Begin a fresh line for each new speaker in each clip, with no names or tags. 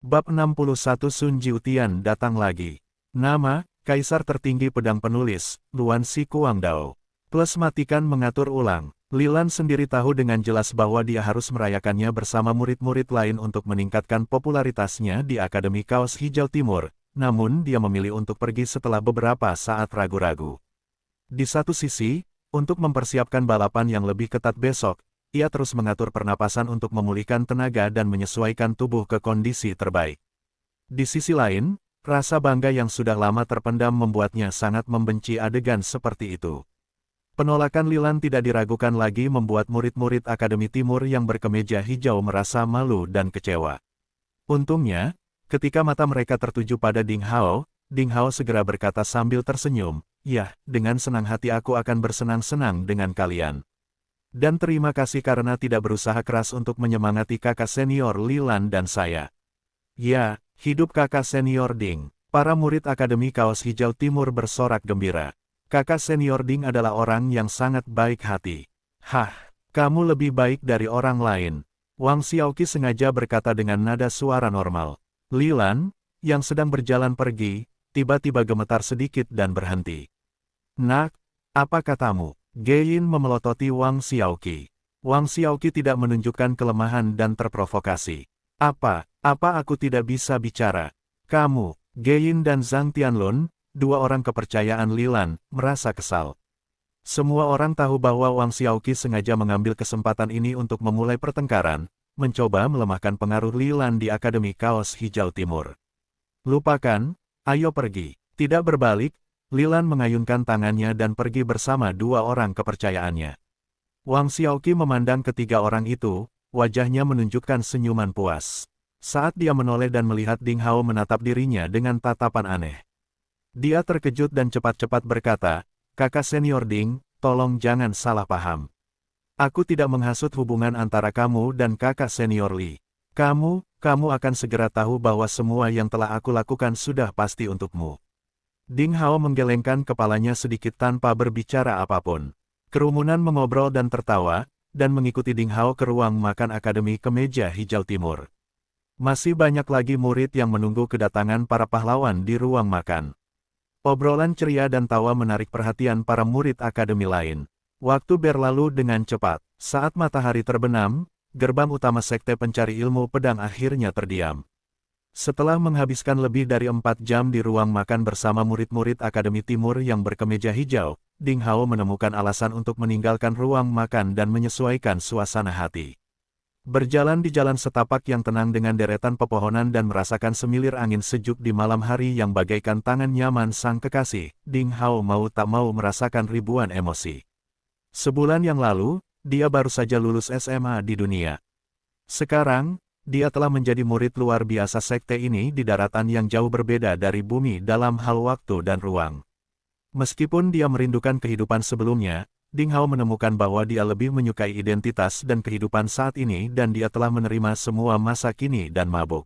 Bab 61 Sun Jiutian datang lagi. Nama, Kaisar Tertinggi Pedang Penulis, Luan Si Kuangdao. Plus matikan mengatur ulang. Lilan sendiri tahu dengan jelas bahwa dia harus merayakannya bersama murid-murid lain untuk meningkatkan popularitasnya di Akademi Kaos Hijau Timur, namun dia memilih untuk pergi setelah beberapa saat ragu-ragu. Di satu sisi, untuk mempersiapkan balapan yang lebih ketat besok, ia terus mengatur pernapasan untuk memulihkan tenaga dan menyesuaikan tubuh ke kondisi terbaik. Di sisi lain, rasa bangga yang sudah lama terpendam membuatnya sangat membenci adegan seperti itu. Penolakan Lilan tidak diragukan lagi membuat murid-murid Akademi Timur yang berkemeja hijau merasa malu dan kecewa. Untungnya, ketika mata mereka tertuju pada Ding Hao segera berkata sambil tersenyum, "Ya, dengan senang hati aku akan bersenang-senang dengan kalian. Dan terima kasih karena tidak berusaha keras untuk menyemangati kakak senior Lilan dan saya." "Ya, hidup kakak senior Ding." Para murid Akademi Kaos Hijau Timur bersorak gembira. Kakak senior Ding adalah orang yang sangat baik hati. "Hah, kamu lebih baik dari orang lain." Wang Xiaoqi sengaja berkata dengan nada suara normal. Lilan, yang sedang berjalan pergi, tiba-tiba gemetar sedikit dan berhenti. "Nak, apa katamu?" Geyin memelototi Wang Xiaoqi. Wang Xiaoqi tidak menunjukkan kelemahan dan terprovokasi. Apa aku tidak bisa bicara?" "Kamu," Geyin dan Zhang Tianlun, dua orang kepercayaan Lilan, merasa kesal. Semua orang tahu bahwa Wang Xiaoqi sengaja mengambil kesempatan ini untuk memulai pertengkaran, mencoba melemahkan pengaruh Lilan di Akademi Kaos Hijau Timur. "Lupakan, ayo pergi." Tidak berbalik, Lilan mengayunkan tangannya dan pergi bersama dua orang kepercayaannya. Wang Xiaoqi memandang ketiga orang itu, wajahnya menunjukkan senyuman puas. Saat dia menoleh dan melihat Ding Hao menatap dirinya dengan tatapan aneh. Dia terkejut dan cepat-cepat berkata, "Kakak senior Ding, tolong jangan salah paham. Aku tidak menghasut hubungan antara kamu dan kakak senior Li. Kamu akan segera tahu bahwa semua yang telah aku lakukan sudah pasti untukmu." Ding Hao menggelengkan kepalanya sedikit tanpa berbicara apapun. Kerumunan mengobrol dan tertawa, dan mengikuti Ding Hao ke ruang makan Akademi Kemeja Hijau Timur. Masih banyak lagi murid yang menunggu kedatangan para pahlawan di ruang makan. Obrolan ceria dan tawa menarik perhatian para murid akademi lain. Waktu berlalu dengan cepat. Saat matahari terbenam, gerbang utama Sekte Pencari Ilmu Pedang akhirnya terdiam. Setelah menghabiskan lebih dari 4 jam di ruang makan bersama murid-murid Akademi Timur yang berkemeja hijau, Ding Hao menemukan alasan untuk meninggalkan ruang makan dan menyesuaikan suasana hati. Berjalan di jalan setapak yang tenang dengan deretan pepohonan dan merasakan semilir angin sejuk di malam hari yang bagaikan tangan nyaman sang kekasih, Ding Hao mau tak mau merasakan ribuan emosi. Sebulan yang lalu, dia baru saja lulus SMA di dunia. Sekarang, dia telah menjadi murid luar biasa sekte ini di daratan yang jauh berbeda dari bumi dalam hal waktu dan ruang. Meskipun dia merindukan kehidupan sebelumnya, Ding Hao menemukan bahwa dia lebih menyukai identitas dan kehidupan saat ini dan dia telah menerima semua masa kini dan mabuk.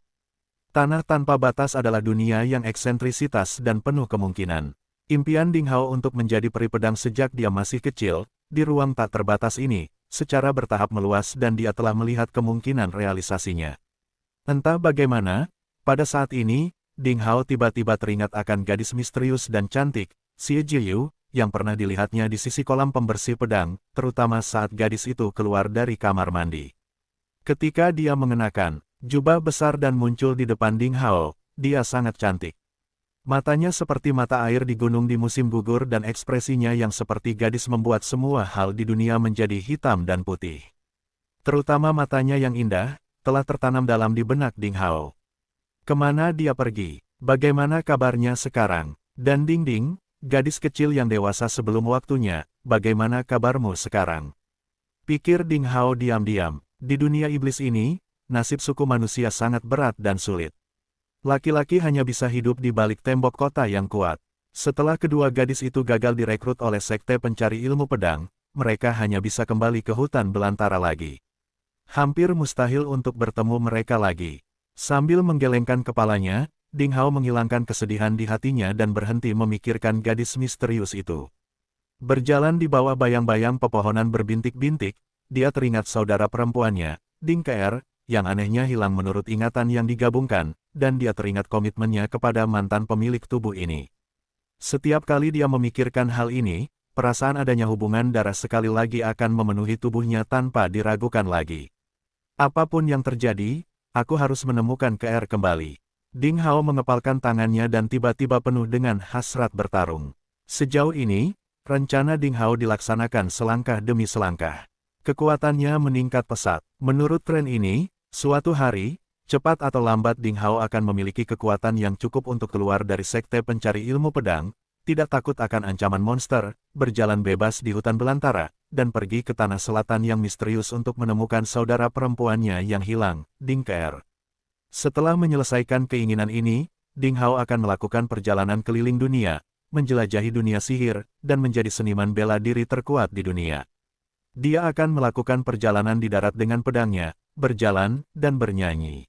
Tanah tanpa batas adalah dunia yang eksentrisitas dan penuh kemungkinan. Impian Ding Hao untuk menjadi peri pedang sejak dia masih kecil, di ruang tak terbatas ini, secara bertahap meluas dan dia telah melihat kemungkinan realisasinya. Entah bagaimana, pada saat ini, Ding Hao tiba-tiba teringat akan gadis misterius dan cantik, Xie Jiyu, yang pernah dilihatnya di sisi kolam pembersih pedang, terutama saat gadis itu keluar dari kamar mandi. Ketika dia mengenakan jubah besar dan muncul di depan Ding Hao, dia sangat cantik. Matanya seperti mata air di gunung di musim gugur dan ekspresinya yang seperti gadis membuat semua hal di dunia menjadi hitam dan putih. Terutama matanya yang indah, telah tertanam dalam di benak Ding Hao. Kemana dia pergi? Bagaimana kabarnya sekarang? Dan Ding, gadis kecil yang dewasa sebelum waktunya, bagaimana kabarmu sekarang? Pikir Ding Hao diam-diam. Di dunia iblis ini, nasib suku manusia sangat berat dan sulit. Laki-laki hanya bisa hidup di balik tembok kota yang kuat. Setelah kedua gadis itu gagal direkrut oleh Sekte Pencari Ilmu Pedang, mereka hanya bisa kembali ke hutan belantara lagi. Hampir mustahil untuk bertemu mereka lagi. Sambil menggelengkan kepalanya, Ding Hao menghilangkan kesedihan di hatinya dan berhenti memikirkan gadis misterius itu. Berjalan di bawah bayang-bayang pepohonan berbintik-bintik, dia teringat saudara perempuannya, Ding Keer, yang anehnya hilang menurut ingatan yang digabungkan, dan dia teringat komitmennya kepada mantan pemilik tubuh ini. Setiap kali dia memikirkan hal ini, perasaan adanya hubungan darah sekali lagi akan memenuhi tubuhnya tanpa diragukan lagi. Apapun yang terjadi, aku harus menemukan KR kembali. Ding Hao mengepalkan tangannya dan tiba-tiba penuh dengan hasrat bertarung. Sejauh ini, rencana Ding Hao dilaksanakan selangkah demi selangkah. Kekuatannya meningkat pesat. Menurut tren ini, suatu hari, cepat atau lambat Ding Hao akan memiliki kekuatan yang cukup untuk keluar dari sekte pencari ilmu pedang, tidak takut akan ancaman monster, berjalan bebas di hutan belantara, dan pergi ke tanah selatan yang misterius untuk menemukan saudara perempuannya yang hilang, Ding Keer. Setelah menyelesaikan keinginan ini, Ding Hao akan melakukan perjalanan keliling dunia, menjelajahi dunia sihir, dan menjadi seniman bela diri terkuat di dunia. Dia akan melakukan perjalanan di darat dengan pedangnya, berjalan, dan bernyanyi.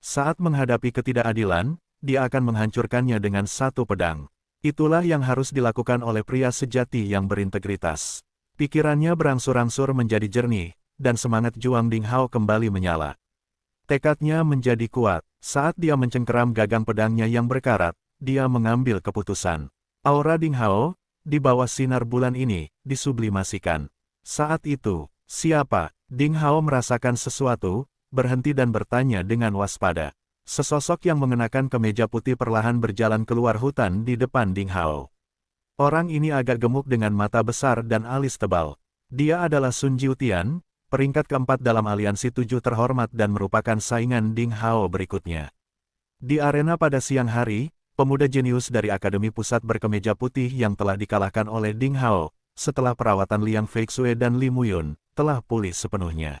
Saat menghadapi ketidakadilan, dia akan menghancurkannya dengan satu pedang. Itulah yang harus dilakukan oleh pria sejati yang berintegritas. Pikirannya berangsur-angsur menjadi jernih, dan semangat juang Ding Hao kembali menyala. Tekadnya menjadi kuat. Saat dia mencengkeram gagang pedangnya yang berkarat, dia mengambil keputusan. Aura Ding Hao, di bawah sinar bulan ini, disublimasikan. Saat itu, siapa? Ding Hao merasakan sesuatu, berhenti dan bertanya dengan waspada. Sesosok yang mengenakan kemeja putih perlahan berjalan keluar hutan di depan Ding Hao. Orang ini agak gemuk dengan mata besar dan alis tebal. Dia adalah Sun Jiutian, peringkat keempat dalam aliansi 7 terhormat dan merupakan saingan Ding Hao berikutnya. Di arena pada siang hari, pemuda jenius dari Akademi Pusat berkemeja putih yang telah dikalahkan oleh Ding Hao, setelah perawatan Liang Feixue dan Li Muyun, telah pulih sepenuhnya.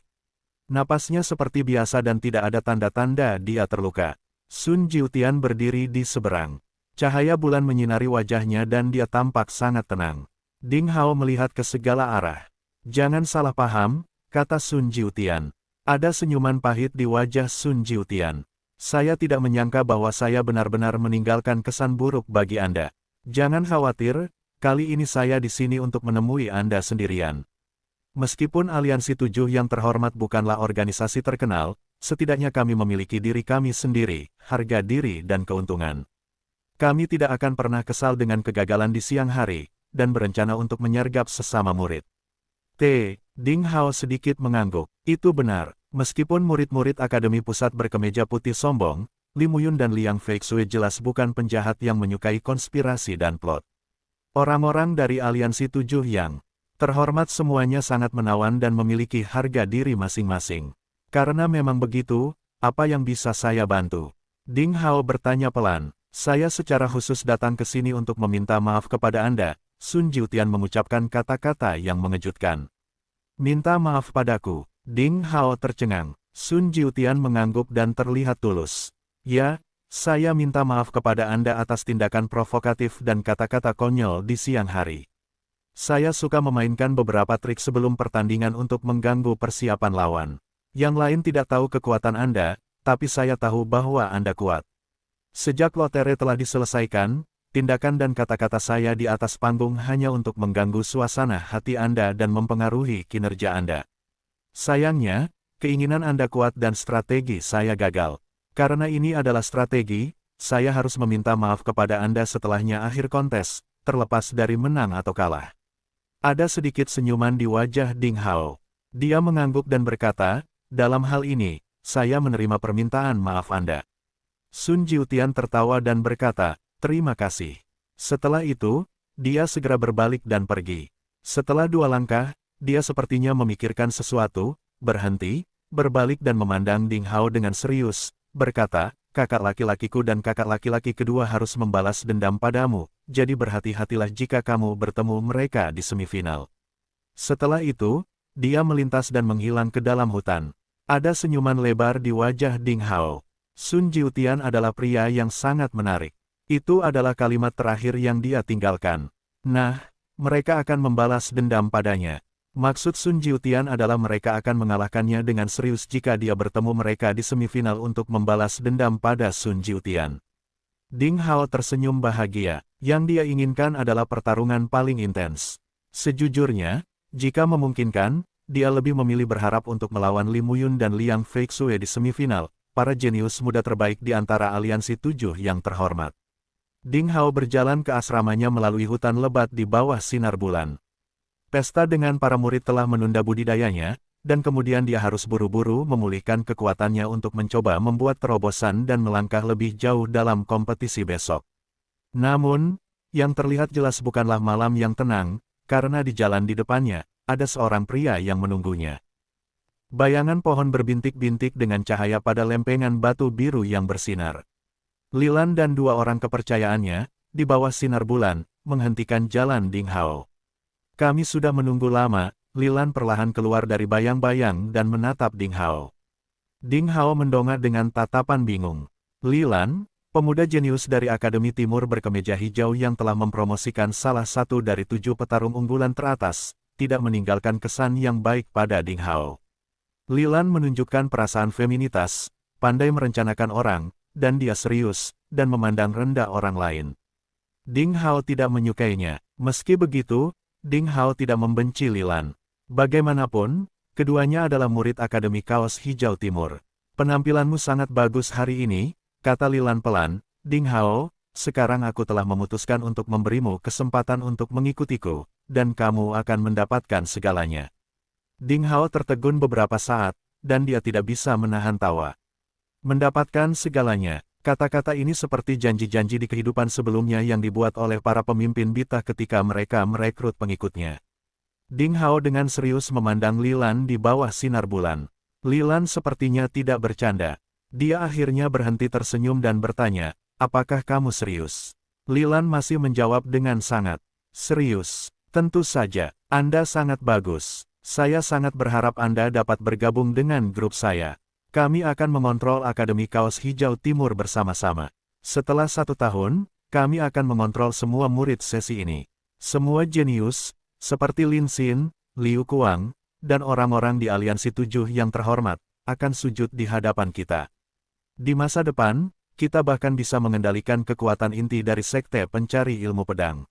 Napasnya seperti biasa dan tidak ada tanda-tanda dia terluka. Sun Jiutian berdiri di seberang. Cahaya bulan menyinari wajahnya dan dia tampak sangat tenang. Ding Hao melihat ke segala arah. "Jangan salah paham," kata Sun Jiutian. Ada senyuman pahit di wajah Sun Jiutian. "Saya tidak menyangka bahwa saya benar-benar meninggalkan kesan buruk bagi Anda. Jangan khawatir, kali ini saya di sini untuk menemui Anda sendirian. Meskipun aliansi 7 yang terhormat bukanlah organisasi terkenal, setidaknya kami memiliki diri kami sendiri, harga diri dan keuntungan. Kami tidak akan pernah kesal dengan kegagalan di siang hari, dan berencana untuk menyergap sesama murid." Ding Hao sedikit mengangguk. Itu benar, meskipun murid-murid Akademi Pusat berkemeja putih sombong, Li Muyun dan Liang Feixue jelas bukan penjahat yang menyukai konspirasi dan plot. Orang-orang dari aliansi 7 yang terhormat semuanya sangat menawan dan memiliki harga diri masing-masing. Karena memang begitu, apa yang bisa saya bantu? Ding Hao bertanya pelan. "Saya secara khusus datang ke sini untuk meminta maaf kepada Anda." Sun Jiutian mengucapkan kata-kata yang mengejutkan. "Minta maaf padaku." Ding Hao tercengang. Sun Jiutian mengangguk dan terlihat tulus. "Ya, saya minta maaf kepada Anda atas tindakan provokatif dan kata-kata konyol di siang hari. Saya suka memainkan beberapa trik sebelum pertandingan untuk mengganggu persiapan lawan. Yang lain tidak tahu kekuatan Anda, tapi saya tahu bahwa Anda kuat. Sejak lotre telah diselesaikan, tindakan dan kata-kata saya di atas panggung hanya untuk mengganggu suasana hati Anda dan mempengaruhi kinerja Anda. Sayangnya, keinginan Anda kuat dan strategi saya gagal. Karena ini adalah strategi, saya harus meminta maaf kepada Anda setelahnya akhir kontes, terlepas dari menang atau kalah." Ada sedikit senyuman di wajah Ding Hao. Dia mengangguk dan berkata, "Dalam hal ini, saya menerima permintaan maaf Anda." Sun Jiutian tertawa dan berkata, "Terima kasih." Setelah itu, dia segera berbalik dan pergi. Setelah 2 langkah, dia sepertinya memikirkan sesuatu, berhenti, berbalik dan memandang Ding Hao dengan serius, berkata, "Kakak laki-lakiku dan kakak laki-laki kedua harus membalas dendam padamu, jadi berhati-hatilah jika kamu bertemu mereka di semifinal." Setelah itu, dia melintas dan menghilang ke dalam hutan. Ada senyuman lebar di wajah Ding Hao. Sun Jiutian adalah pria yang sangat menarik. Itu adalah kalimat terakhir yang dia tinggalkan. Nah, mereka akan membalas dendam padanya. Maksud Sun Jiutian adalah mereka akan mengalahkannya dengan serius jika dia bertemu mereka di semifinal untuk membalas dendam pada Sun Jiutian. Ding Hao tersenyum bahagia. Yang dia inginkan adalah pertarungan paling intens. Sejujurnya, jika memungkinkan, dia lebih memilih berharap untuk melawan Li Muyun dan Liang Feixue di semifinal, para jenius muda terbaik di antara aliansi 7 yang terhormat. Ding Hao berjalan ke asramanya melalui hutan lebat di bawah sinar bulan. Pesta dengan para murid telah menunda budidayanya, dan kemudian dia harus buru-buru memulihkan kekuatannya untuk mencoba membuat terobosan dan melangkah lebih jauh dalam kompetisi besok. Namun, yang terlihat jelas bukanlah malam yang tenang, karena di jalan di depannya, ada seorang pria yang menunggunya. Bayangan pohon berbintik-bintik dengan cahaya pada lempengan batu biru yang bersinar. Lilan dan 2 orang kepercayaannya, di bawah sinar bulan, menghentikan jalan Ding Hao. Kami sudah menunggu lama, Lilan perlahan keluar dari bayang-bayang dan menatap Ding Hao. Ding Hao mendongak dengan tatapan bingung. Lilan, pemuda jenius dari Akademi Timur berkemeja hijau yang telah mempromosikan salah satu dari 7 petarung unggulan teratas, tidak meninggalkan kesan yang baik pada Ding Hao. Lilan menunjukkan perasaan feminitas, pandai merencanakan orang, dan dia serius, dan memandang rendah orang lain. Ding Hao tidak menyukainya. Meski begitu, Ding Hao tidak membenci Lilan. Bagaimanapun, keduanya adalah murid Akademi Kaos Hijau Timur. Penampilanmu sangat bagus hari ini, kata Lilan pelan. Ding Hao, sekarang aku telah memutuskan untuk memberimu kesempatan untuk mengikutiku, dan kamu akan mendapatkan segalanya. Ding Hao tertegun beberapa saat, dan dia tidak bisa menahan tawa. Mendapatkan segalanya. Kata-kata ini seperti janji-janji di kehidupan sebelumnya yang dibuat oleh para pemimpin Bita ketika mereka merekrut pengikutnya. Ding Hao dengan serius memandang Lilan di bawah sinar bulan. Lilan sepertinya tidak bercanda. Dia akhirnya berhenti tersenyum dan bertanya, apakah kamu serius? Lilan masih menjawab dengan sangat serius. Tentu saja, Anda sangat bagus. Saya sangat berharap Anda dapat bergabung dengan grup saya. Kami akan mengontrol Akademi Kaos Hijau Timur bersama-sama. Setelah 1 tahun, kami akan mengontrol semua murid sesi ini. Semua jenius, seperti Lin Xin, Liu Kuang, dan orang-orang di aliansi 7 yang terhormat, akan sujud di hadapan kita. Di masa depan, kita bahkan bisa mengendalikan kekuatan inti dari Sekte Pencari Ilmu Pedang.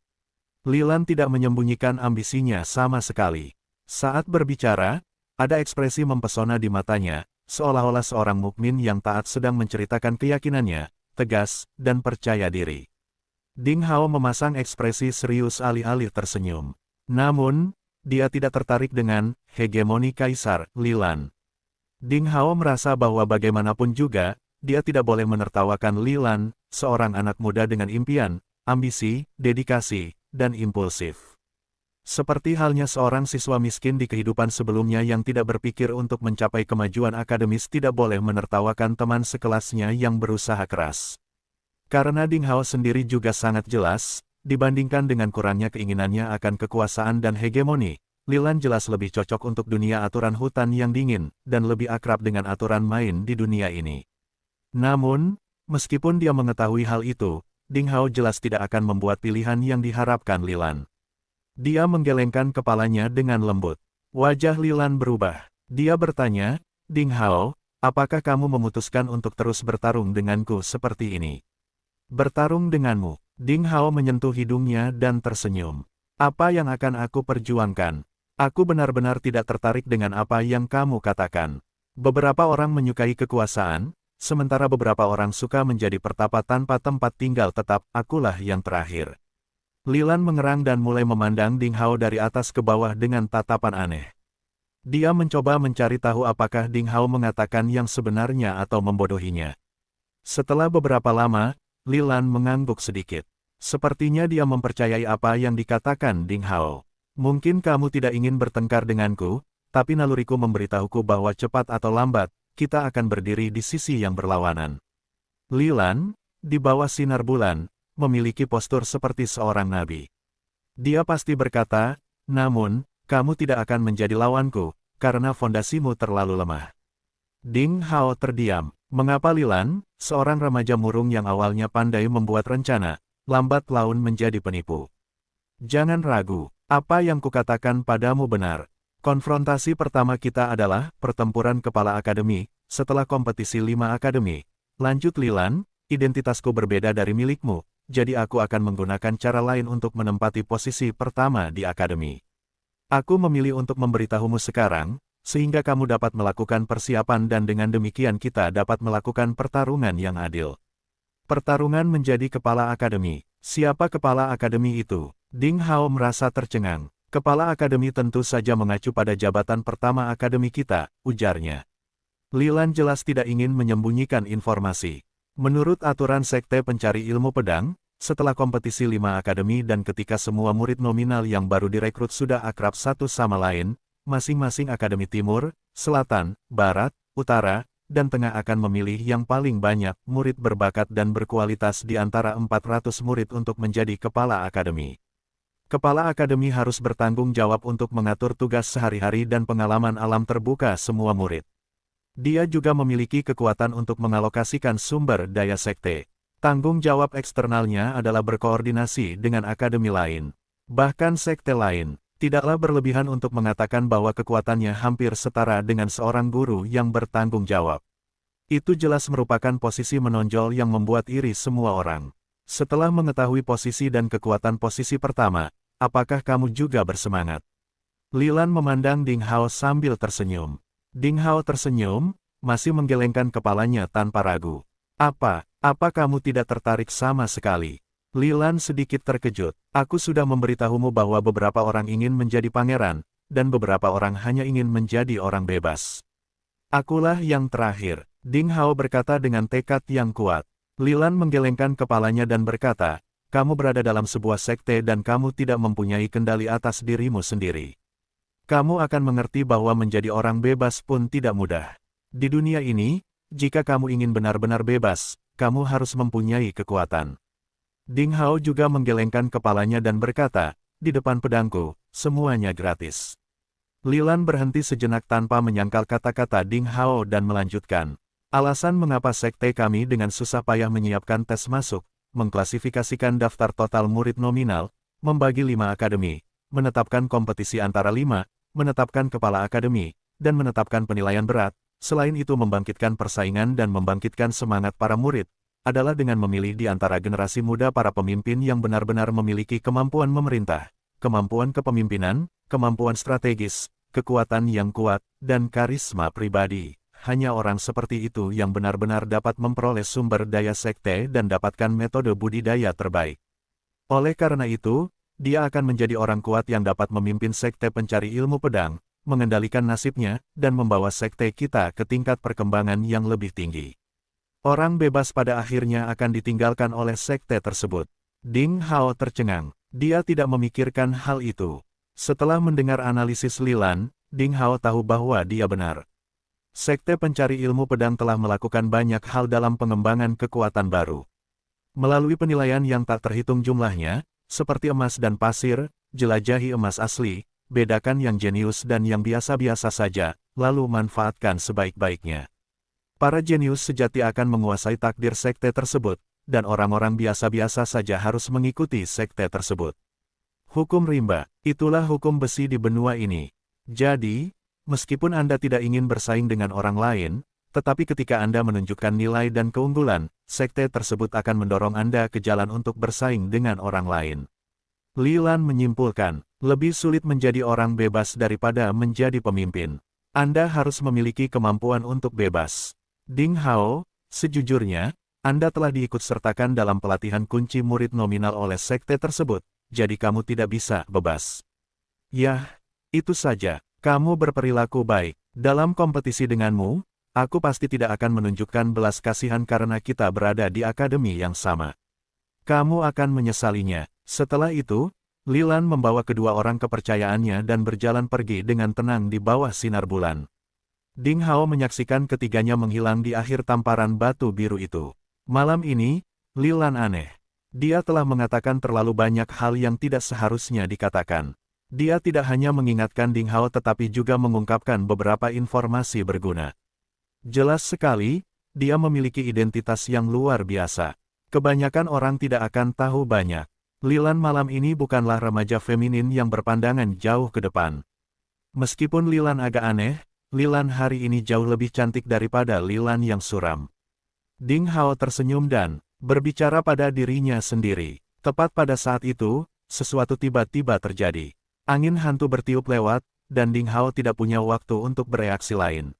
Lilan tidak menyembunyikan ambisinya sama sekali. Saat berbicara, ada ekspresi mempesona di matanya, seolah-olah seorang mukmin yang taat sedang menceritakan keyakinannya, tegas, dan percaya diri. Ding Hao memasang ekspresi serius alih-alih tersenyum. Namun, dia tidak tertarik dengan hegemoni Kaisar Lilan. Ding Hao merasa bahwa bagaimanapun juga, dia tidak boleh menertawakan Lilan, seorang anak muda dengan impian, ambisi, dedikasi, dan impulsif. Seperti halnya seorang siswa miskin di kehidupan sebelumnya yang tidak berpikir untuk mencapai kemajuan akademis tidak boleh menertawakan teman sekelasnya yang berusaha keras. Karena Ding Hao sendiri juga sangat jelas, dibandingkan dengan kurangnya keinginannya akan kekuasaan dan hegemoni, Lilan jelas lebih cocok untuk dunia aturan hutan yang dingin, dan lebih akrab dengan aturan main di dunia ini. Namun, meskipun dia mengetahui hal itu, Ding Hao jelas tidak akan membuat pilihan yang diharapkan Lilan. Dia menggelengkan kepalanya dengan lembut. Wajah Lilan berubah. Dia bertanya, Ding Hao, apakah kamu memutuskan untuk terus bertarung denganku seperti ini? Bertarung denganmu. Ding Hao menyentuh hidungnya dan tersenyum. Apa yang akan aku perjuangkan? Aku benar-benar tidak tertarik dengan apa yang kamu katakan. Beberapa orang menyukai kekuasaan, sementara beberapa orang suka menjadi pertapa tanpa tempat tinggal tetap, akulah yang terakhir. Lilan mengerang dan mulai memandang Ding Hao dari atas ke bawah dengan tatapan aneh. Dia mencoba mencari tahu apakah Ding Hao mengatakan yang sebenarnya atau membodohinya. Setelah beberapa lama, Lilan mengangguk sedikit. Sepertinya dia mempercayai apa yang dikatakan Ding Hao. Mungkin kamu tidak ingin bertengkar denganku, tapi naluriku memberitahuku bahwa cepat atau lambat, kita akan berdiri di sisi yang berlawanan. Lilan, di bawah sinar bulan, memiliki postur seperti seorang nabi. Dia pasti berkata, namun, kamu tidak akan menjadi lawanku, karena fondasimu terlalu lemah. Ding Hao terdiam. Mengapa Lilan, seorang remaja murung yang awalnya pandai membuat rencana, lambat laun menjadi penipu? Jangan ragu, apa yang kukatakan padamu benar. Konfrontasi pertama kita adalah pertempuran kepala akademi, setelah kompetisi 5 akademi. Lanjut Lilan, identitasku berbeda dari milikmu. Jadi aku akan menggunakan cara lain untuk menempati posisi pertama di akademi. Aku memilih untuk memberitahumu sekarang, sehingga kamu dapat melakukan persiapan dan dengan demikian kita dapat melakukan pertarungan yang adil. Pertarungan menjadi kepala akademi. Siapa kepala akademi itu? Ding Hao merasa tercengang. Kepala akademi tentu saja mengacu pada jabatan pertama akademi kita, ujarnya. Li Lan jelas tidak ingin menyembunyikan informasi. Menurut aturan Sekte Pencari Ilmu Pedang, setelah kompetisi 5 akademi dan ketika semua murid nominal yang baru direkrut sudah akrab satu sama lain, masing-masing akademi timur, selatan, barat, utara, dan tengah akan memilih yang paling banyak murid berbakat dan berkualitas di antara 400 murid untuk menjadi kepala akademi. Kepala akademi harus bertanggung jawab untuk mengatur tugas sehari-hari dan pengalaman alam terbuka semua murid. Dia juga memiliki kekuatan untuk mengalokasikan sumber daya sekte. Tanggung jawab eksternalnya adalah berkoordinasi dengan akademi lain. Bahkan sekte lain. Tidaklah berlebihan untuk mengatakan bahwa kekuatannya hampir setara dengan seorang guru yang bertanggung jawab. Itu jelas merupakan posisi menonjol yang membuat iri semua orang. Setelah mengetahui posisi dan kekuatan posisi pertama, apakah kamu juga bersemangat? Li Lan memandang Ding Hao sambil tersenyum. Ding Hao tersenyum, masih menggelengkan kepalanya tanpa ragu. Apa kamu tidak tertarik sama sekali? Li Lan sedikit terkejut. Aku sudah memberitahumu bahwa beberapa orang ingin menjadi pangeran, dan beberapa orang hanya ingin menjadi orang bebas. Akulah yang terakhir, Ding Hao berkata dengan tekad yang kuat. Li Lan menggelengkan kepalanya dan berkata, kamu berada dalam sebuah sekte dan kamu tidak mempunyai kendali atas dirimu sendiri. Kamu akan mengerti bahwa menjadi orang bebas pun tidak mudah. Di dunia ini, jika kamu ingin benar-benar bebas, kamu harus mempunyai kekuatan. Ding Hao juga menggelengkan kepalanya dan berkata, di depan pedangku, semuanya gratis. Li Lan berhenti sejenak tanpa menyangkal kata-kata Ding Hao dan melanjutkan. Alasan mengapa sekte kami dengan susah payah menyiapkan tes masuk, mengklasifikasikan daftar total murid nominal, membagi 5 akademi, menetapkan kompetisi antara 5, menetapkan kepala akademi, dan menetapkan penilaian berat, selain itu membangkitkan persaingan dan membangkitkan semangat para murid, adalah dengan memilih di antara generasi muda para pemimpin yang benar-benar memiliki kemampuan memerintah, kemampuan kepemimpinan, kemampuan strategis, kekuatan yang kuat, dan karisma pribadi. Hanya orang seperti itu yang benar-benar dapat memperoleh sumber daya sekte dan dapatkan metode budidaya terbaik. Oleh karena itu, dia akan menjadi orang kuat yang dapat memimpin sekte pencari ilmu pedang, mengendalikan nasibnya, dan membawa sekte kita ke tingkat perkembangan yang lebih tinggi. Orang bebas pada akhirnya akan ditinggalkan oleh sekte tersebut. Ding Hao tercengang. Dia tidak memikirkan hal itu. Setelah mendengar analisis Li Lan, Ding Hao tahu bahwa dia benar. Sekte pencari ilmu pedang telah melakukan banyak hal dalam pengembangan kekuatan baru. Melalui penilaian yang tak terhitung jumlahnya, seperti emas dan pasir, jelajahi emas asli, bedakan yang jenius dan yang biasa-biasa saja, lalu manfaatkan sebaik-baiknya. Para jenius sejati akan menguasai takdir sekte tersebut, dan orang-orang biasa-biasa saja harus mengikuti sekte tersebut. Hukum rimba, itulah hukum besi di benua ini. Jadi, meskipun Anda tidak ingin bersaing dengan orang lain, tetapi ketika Anda menunjukkan nilai dan keunggulan, sekte tersebut akan mendorong Anda ke jalan untuk bersaing dengan orang lain. Li Lan menyimpulkan, lebih sulit menjadi orang bebas daripada menjadi pemimpin. Anda harus memiliki kemampuan untuk bebas. Ding Hao, sejujurnya, Anda telah diikutsertakan dalam pelatihan kunci murid nominal oleh sekte tersebut, jadi kamu tidak bisa bebas. Yah, itu saja, kamu berperilaku baik. Dalam kompetisi denganmu, aku pasti tidak akan menunjukkan belas kasihan karena kita berada di akademi yang sama. Kamu akan menyesalinya. Setelah itu, Li Lan membawa kedua orang kepercayaannya dan berjalan pergi dengan tenang di bawah sinar bulan. Ding Hao menyaksikan ketiganya menghilang di akhir tamparan batu biru itu. Malam ini, Li Lan aneh. Dia telah mengatakan terlalu banyak hal yang tidak seharusnya dikatakan. Dia tidak hanya mengingatkan Ding Hao tetapi juga mengungkapkan beberapa informasi berguna. Jelas sekali, dia memiliki identitas yang luar biasa. Kebanyakan orang tidak akan tahu banyak. Li Lan malam ini bukanlah remaja feminin yang berpandangan jauh ke depan. Meskipun Li Lan agak aneh, Li Lan hari ini jauh lebih cantik daripada Li Lan yang suram. Ding Hao tersenyum dan berbicara pada dirinya sendiri. Tepat pada saat itu, sesuatu tiba-tiba terjadi. Angin hantu bertiup lewat, dan Ding Hao tidak punya waktu untuk bereaksi lain.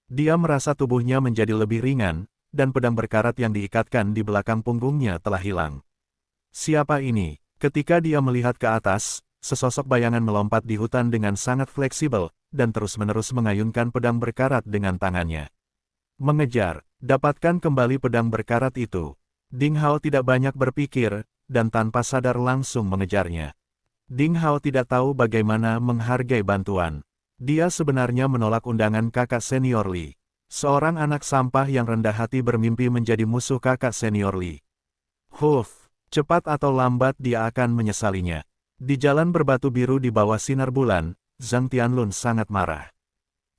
Dia merasa tubuhnya menjadi lebih ringan, dan pedang berkarat yang diikatkan di belakang punggungnya telah hilang. Siapa ini? Ketika dia melihat ke atas, sesosok bayangan melompat di hutan dengan sangat fleksibel, dan terus-menerus mengayunkan pedang berkarat dengan tangannya. Mengejar, dapatkan kembali pedang berkarat itu. Ding Hao tidak banyak berpikir, dan tanpa sadar langsung mengejarnya. Ding Hao tidak tahu bagaimana menghargai bantuan. Dia sebenarnya menolak undangan kakak senior Li. Seorang anak sampah yang rendah hati bermimpi menjadi musuh kakak senior Li. Cepat atau lambat dia akan menyesalinya. Di jalan berbatu biru di bawah sinar bulan, Zhang Tianlun sangat marah.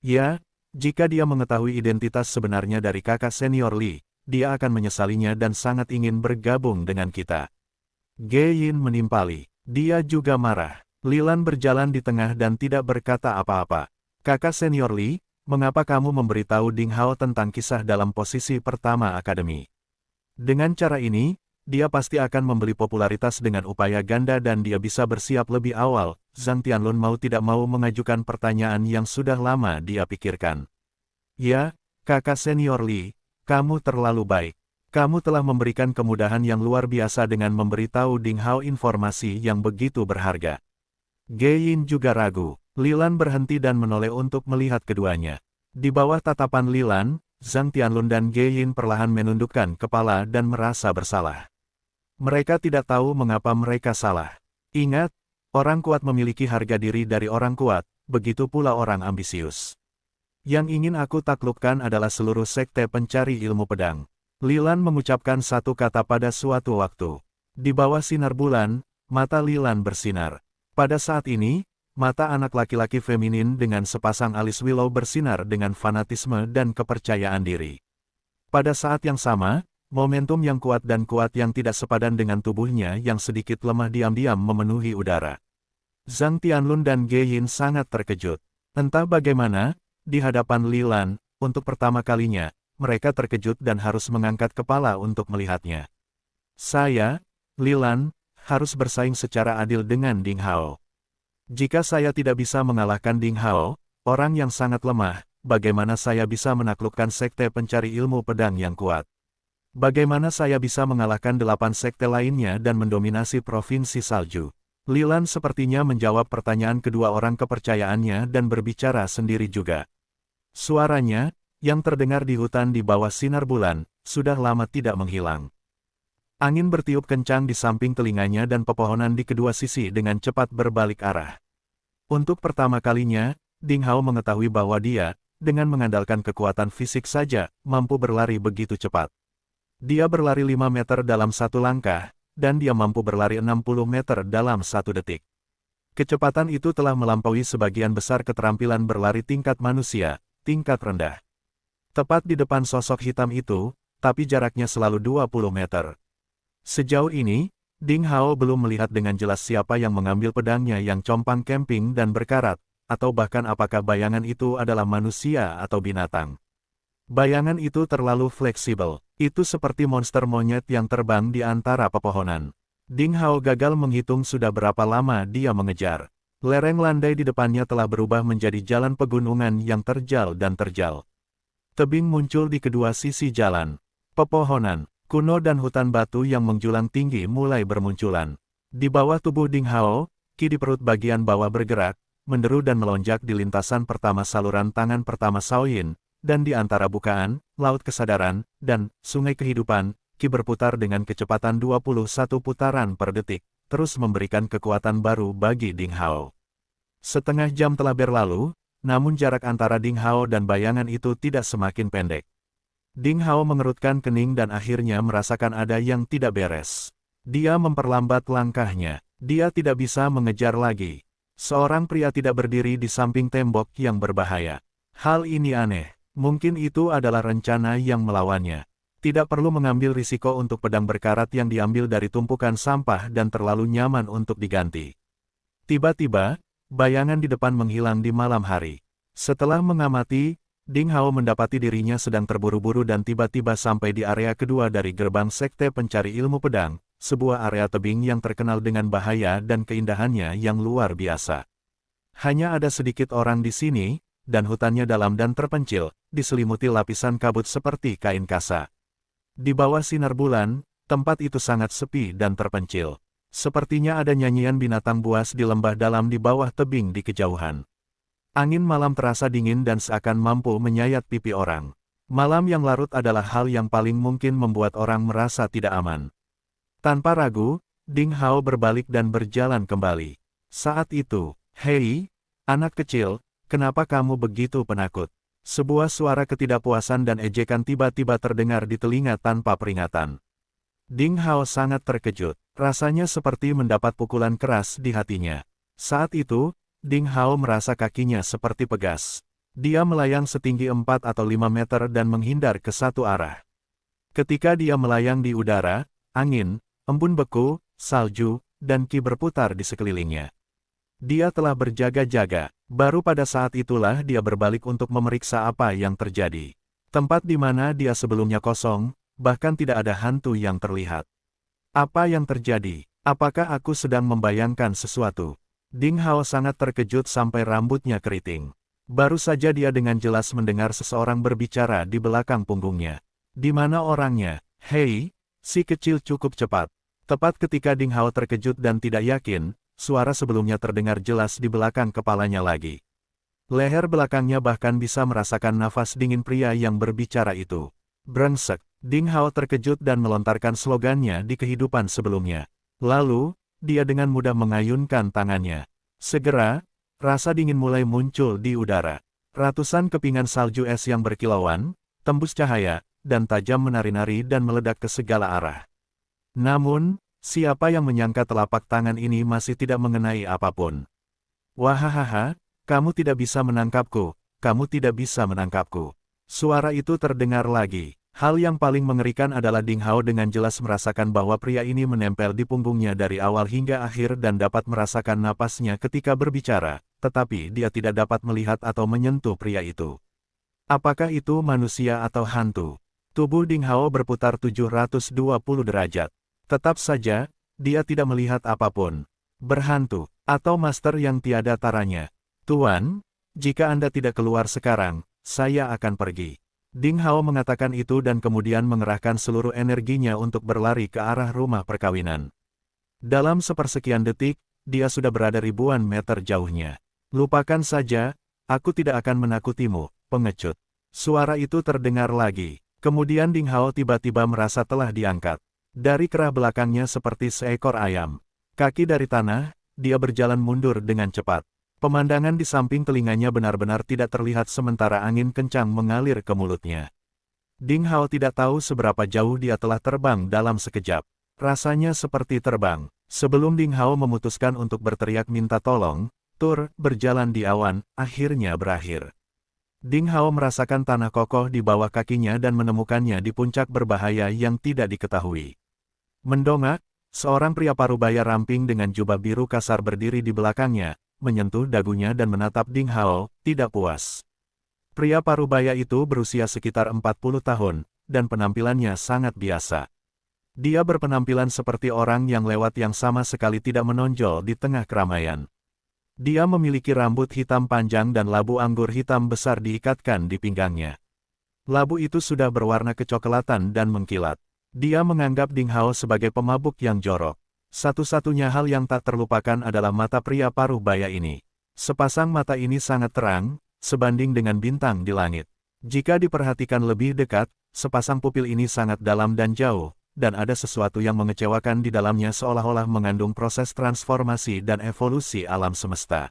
Ya, jika dia mengetahui identitas sebenarnya dari kakak senior Li, dia akan menyesalinya dan sangat ingin bergabung dengan kita. Ge Yin menimpali. Dia juga marah. Lilan berjalan di tengah dan tidak berkata apa-apa. Kakak senior Li, mengapa kamu memberitahu Ding Hao tentang kisah dalam posisi pertama akademi? Dengan cara ini, dia pasti akan membeli popularitas dengan upaya ganda dan dia bisa bersiap lebih awal. Zhang Tianlun mau tidak mau mengajukan pertanyaan yang sudah lama dia pikirkan. Ya, kakak senior Li, kamu terlalu baik. Kamu telah memberikan kemudahan yang luar biasa dengan memberitahu Ding Hao informasi yang begitu berharga. Ge Yin juga ragu. Lilan berhenti dan menoleh untuk melihat keduanya. Di bawah tatapan Lilan, Zhang Tianlun dan Ge Yin perlahan menundukkan kepala dan merasa bersalah. Mereka tidak tahu mengapa mereka salah. Ingat, orang kuat memiliki harga diri dari orang kuat, begitu pula orang ambisius. Yang ingin aku taklukkan adalah seluruh sekte pencari ilmu pedang. Lilan mengucapkan satu kata pada suatu waktu. Di bawah sinar bulan, mata Lilan bersinar. Pada saat ini, mata anak laki-laki feminin dengan sepasang alis Willow bersinar dengan fanatisme dan kepercayaan diri. Pada saat yang sama, momentum yang kuat yang tidak sepadan dengan tubuhnya yang sedikit lemah diam-diam memenuhi udara. Zhang Tianlun dan Ge Yin sangat terkejut. Entah bagaimana, di hadapan Lilan, untuk pertama kalinya, mereka terkejut dan harus mengangkat kepala untuk melihatnya. Saya, Lilan, harus bersaing secara adil dengan Ding Hao. Jika saya tidak bisa mengalahkan Ding Hao, orang yang sangat lemah, bagaimana saya bisa menaklukkan sekte pencari ilmu pedang yang kuat? Bagaimana saya bisa mengalahkan 8 sekte lainnya dan mendominasi provinsi salju? Lilan sepertinya menjawab pertanyaan kedua orang kepercayaannya dan berbicara sendiri juga. Suaranya, yang terdengar di hutan di bawah sinar bulan, sudah lama tidak menghilang. Angin bertiup kencang di samping telinganya dan pepohonan di kedua sisi dengan cepat berbalik arah. Untuk pertama kalinya, Ding Hao mengetahui bahwa dia, dengan mengandalkan kekuatan fisik saja, mampu berlari begitu cepat. Dia berlari 5 meter dalam satu langkah, dan dia mampu berlari 60 meter dalam 1 detik. Kecepatan itu telah melampaui sebagian besar keterampilan berlari tingkat manusia, tingkat rendah. Tepat di depan sosok hitam itu, tapi jaraknya selalu 20 meter. Sejauh ini, Ding Hao belum melihat dengan jelas siapa yang mengambil pedangnya yang compang camping dan berkarat, atau bahkan apakah bayangan itu adalah manusia atau binatang. Bayangan itu terlalu fleksibel, itu seperti monster monyet yang terbang di antara pepohonan. Ding Hao gagal menghitung sudah berapa lama dia mengejar. Lereng landai di depannya telah berubah menjadi jalan pegunungan yang terjal dan terjal. Tebing muncul di kedua sisi jalan. Pepohonan, kuno dan hutan batu yang menjulang tinggi mulai bermunculan. Di bawah tubuh Ding Hao, Ki di perut bagian bawah bergerak, menderu dan melonjak di lintasan pertama saluran tangan pertama Shaoyin, dan di antara bukaan, laut kesadaran, dan sungai kehidupan, Ki berputar dengan kecepatan 21 putaran per detik, terus memberikan kekuatan baru bagi Ding Hao. Setengah jam telah berlalu, namun jarak antara Ding Hao dan bayangan itu tidak semakin pendek. Ding Hao mengerutkan kening dan akhirnya merasakan ada yang tidak beres. Dia memperlambat langkahnya. Dia tidak bisa mengejar lagi. Seorang pria tidak berdiri di samping tembok yang berbahaya. Hal ini aneh. Mungkin itu adalah rencana yang melawannya. Tidak perlu mengambil risiko untuk pedang berkarat yang diambil dari tumpukan sampah dan terlalu nyaman untuk diganti. Tiba-tiba, bayangan di depan menghilang di malam hari. Setelah mengamati, Ding Hao mendapati dirinya sedang terburu-buru dan tiba-tiba sampai di area kedua dari gerbang sekte pencari ilmu pedang, sebuah area tebing yang terkenal dengan bahaya dan keindahannya yang luar biasa. Hanya ada sedikit orang di sini, dan hutannya dalam dan terpencil, diselimuti lapisan kabut seperti kain kasa. Di bawah sinar bulan, tempat itu sangat sepi dan terpencil. Sepertinya ada nyanyian binatang buas di lembah dalam di bawah tebing di kejauhan. Angin malam terasa dingin dan seakan mampu menyayat pipi orang. Malam yang larut adalah hal yang paling mungkin membuat orang merasa tidak aman. Tanpa ragu, Ding Hao berbalik dan berjalan kembali. Saat itu, "Hei, anak kecil, kenapa kamu begitu penakut?" Sebuah suara ketidakpuasan dan ejekan tiba-tiba terdengar di telinga tanpa peringatan. Ding Hao sangat terkejut, rasanya seperti mendapat pukulan keras di hatinya. Saat itu, Ding Hao merasa kakinya seperti pegas. Dia melayang setinggi 4 atau 5 meter dan menghindar ke satu arah. Ketika dia melayang di udara, angin, embun beku, salju, dan ki berputar di sekelilingnya. Dia telah berjaga-jaga, baru pada saat itulah dia berbalik untuk memeriksa apa yang terjadi. Tempat di mana dia sebelumnya kosong, bahkan tidak ada hantu yang terlihat. Apa yang terjadi? Apakah aku sedang membayangkan sesuatu? Ding Hao sangat terkejut sampai rambutnya keriting. Baru saja dia dengan jelas mendengar seseorang berbicara di belakang punggungnya. Di mana orangnya? Hei, si kecil cukup cepat. Tepat ketika Ding Hao terkejut dan tidak yakin, suara sebelumnya terdengar jelas di belakang kepalanya lagi. Leher belakangnya bahkan bisa merasakan nafas dingin pria yang berbicara itu. Brengsek, Ding Hao terkejut dan melontarkan slogannya di kehidupan sebelumnya. Lalu, dia dengan mudah mengayunkan tangannya. Segera, rasa dingin mulai muncul di udara. Ratusan kepingan salju es yang berkilauan, tembus cahaya, dan tajam menari-nari dan meledak ke segala arah. Namun, siapa yang menyangka telapak tangan ini masih tidak mengenai apapun. Wahahaha, kamu tidak bisa menangkapku, kamu tidak bisa menangkapku. Suara itu terdengar lagi. Hal yang paling mengerikan adalah Ding Hao dengan jelas merasakan bahwa pria ini menempel di punggungnya dari awal hingga akhir dan dapat merasakan napasnya ketika berbicara, tetapi dia tidak dapat melihat atau menyentuh pria itu. Apakah itu manusia atau hantu? Tubuh Ding Hao berputar 720 derajat. Tetap saja, dia tidak melihat apapun. Berhantu, atau master yang tiada taranya. "Tuan, jika Anda tidak keluar sekarang, saya akan pergi." Ding Hao mengatakan itu dan kemudian mengerahkan seluruh energinya untuk berlari ke arah rumah perkawinan. Dalam sepersekian detik, dia sudah berada ribuan meter jauhnya. "Lupakan saja, aku tidak akan menakutimu, pengecut." Suara itu terdengar lagi. Kemudian Ding Hao tiba-tiba merasa telah diangkat. Dari kerah belakangnya seperti seekor ayam. Kaki dari tanah, dia berjalan mundur dengan cepat. Pemandangan di samping telinganya benar-benar tidak terlihat sementara angin kencang mengalir ke mulutnya. Ding Hao tidak tahu seberapa jauh dia telah terbang dalam sekejap. Rasanya seperti terbang. Sebelum Ding Hao memutuskan untuk berteriak minta tolong, tur berjalan di awan akhirnya berakhir. Ding Hao merasakan tanah kokoh di bawah kakinya dan menemukannya di puncak berbahaya yang tidak diketahui. Mendongak, seorang pria parubaya ramping dengan jubah biru kasar berdiri di belakangnya, menyentuh dagunya dan menatap Ding Hao, tidak puas. Pria parubaya itu berusia sekitar 40 tahun, dan penampilannya sangat biasa. Dia berpenampilan seperti orang yang lewat yang sama sekali tidak menonjol di tengah keramaian. Dia memiliki rambut hitam panjang dan labu anggur hitam besar diikatkan di pinggangnya. Labu itu sudah berwarna kecoklatan dan mengkilat. Dia menganggap Ding Hao sebagai pemabuk yang jorok. Satu-satunya hal yang tak terlupakan adalah mata pria parubaya ini. Sepasang mata ini sangat terang, sebanding dengan bintang di langit. Jika diperhatikan lebih dekat, sepasang pupil ini sangat dalam dan jauh, dan ada sesuatu yang mengecewakan di dalamnya seolah-olah mengandung proses transformasi dan evolusi alam semesta.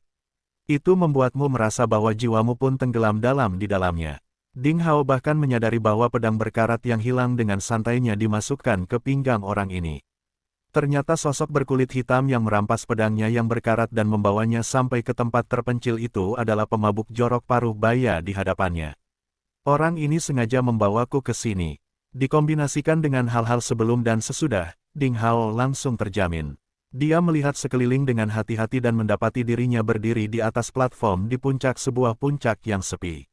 Itu membuatmu merasa bahwa jiwamu pun tenggelam dalam di dalamnya. Ding Hao bahkan menyadari bahwa pedang berkarat yang hilang dengan santainya dimasukkan ke pinggang orang ini. Ternyata sosok berkulit hitam yang merampas pedangnya yang berkarat dan membawanya sampai ke tempat terpencil itu adalah pemabuk jorok parubaya di hadapannya. Orang ini sengaja membawaku ke sini. Dikombinasikan dengan hal-hal sebelum dan sesudah, Ding Hao langsung terjamin. Dia melihat sekeliling dengan hati-hati dan mendapati dirinya berdiri di atas platform di puncak sebuah puncak yang sepi.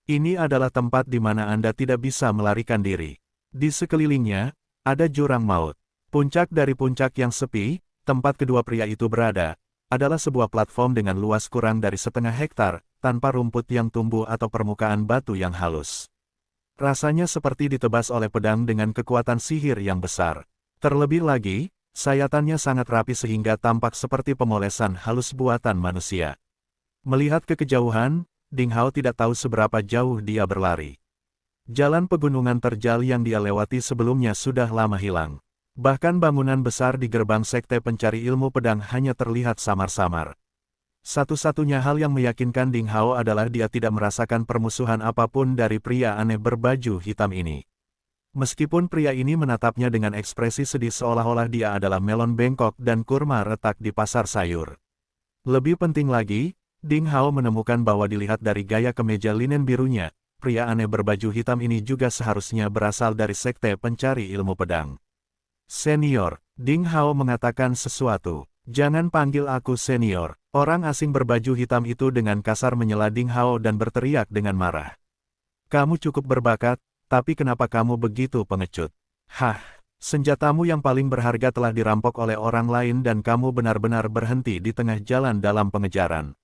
Ini adalah tempat di mana Anda tidak bisa melarikan diri. Di sekelilingnya, ada jurang maut. Puncak dari puncak yang sepi, tempat kedua pria itu berada, adalah sebuah platform dengan luas kurang dari setengah hektar, tanpa rumput yang tumbuh atau permukaan batu yang halus. Rasanya seperti ditebas oleh pedang dengan kekuatan sihir yang besar. Terlebih lagi, sayatannya sangat rapi sehingga tampak seperti pemolesan halus buatan manusia. Melihat ke kejauhan, Ding Hao tidak tahu seberapa jauh dia berlari. Jalan pegunungan terjal yang dia lewati sebelumnya sudah lama hilang. Bahkan bangunan besar di gerbang sekte pencari ilmu pedang hanya terlihat samar-samar. Satu-satunya hal yang meyakinkan Ding Hao adalah dia tidak merasakan permusuhan apapun dari pria aneh berbaju hitam ini. Meskipun pria ini menatapnya dengan ekspresi sedih seolah-olah dia adalah melon bengkok dan kurma retak di pasar sayur. Lebih penting lagi, Ding Hao menemukan bahwa dilihat dari gaya kemeja linen birunya, pria aneh berbaju hitam ini juga seharusnya berasal dari sekte pencari ilmu pedang. Senior, Ding Hao mengatakan sesuatu. Jangan panggil aku senior. Orang asing berbaju hitam itu dengan kasar menyela Ding Hao dan berteriak dengan marah. Kamu cukup berbakat, tapi kenapa kamu begitu pengecut? Hah, senjatamu yang paling berharga telah dirampok oleh orang lain dan kamu benar-benar berhenti di tengah jalan dalam pengejaran.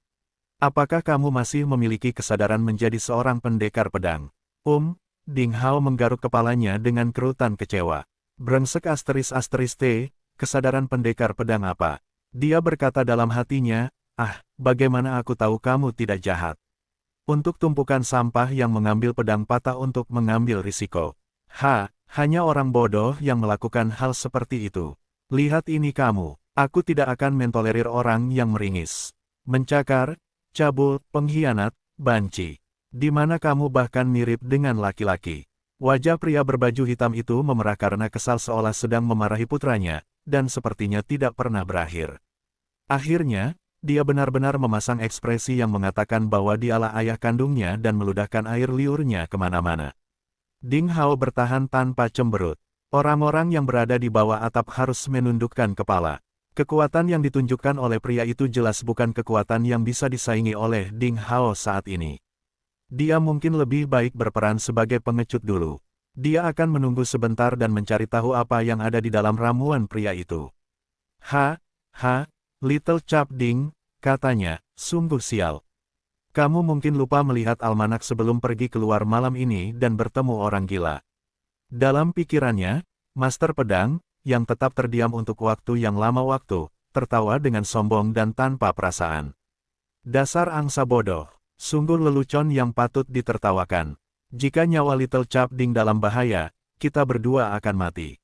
Apakah kamu masih memiliki kesadaran menjadi seorang pendekar pedang? Ding Hao menggaruk kepalanya dengan kerutan kecewa. Brengsek **T, kesadaran pendekar pedang apa? Dia berkata dalam hatinya, bagaimana aku tahu kamu tidak jahat? Untuk tumpukan sampah yang mengambil pedang patah untuk mengambil risiko. Hanya orang bodoh yang melakukan hal seperti itu. Lihat ini kamu, aku tidak akan mentolerir orang yang meringis. Mencakar, cabul, pengkhianat, banci. Di mana kamu bahkan mirip dengan laki-laki. Wajah pria berbaju hitam itu memerah karena kesal seolah sedang memarahi putranya, dan sepertinya tidak pernah berakhir. Akhirnya, dia benar-benar memasang ekspresi yang mengatakan bahwa dialah ayah kandungnya dan meludahkan air liurnya kemana-mana. Ding Hao bertahan tanpa cemberut. Orang-orang yang berada di bawah atap harus menundukkan kepala. Kekuatan yang ditunjukkan oleh pria itu jelas bukan kekuatan yang bisa disaingi oleh Ding Hao saat ini. Dia mungkin lebih baik berperan sebagai pengecut dulu. Dia akan menunggu sebentar dan mencari tahu apa yang ada di dalam ramuan pria itu. Little Chap Ding, katanya, sungguh sial. Kamu mungkin lupa melihat almanak sebelum pergi keluar malam ini dan bertemu orang gila. Dalam pikirannya, Master Pedang, yang tetap terdiam untuk waktu yang lama tertawa dengan sombong dan tanpa perasaan. Dasar angsa bodoh. Sungguh lelucon yang patut ditertawakan. Jika nyawa Little Chap Ding dalam bahaya, kita berdua akan mati.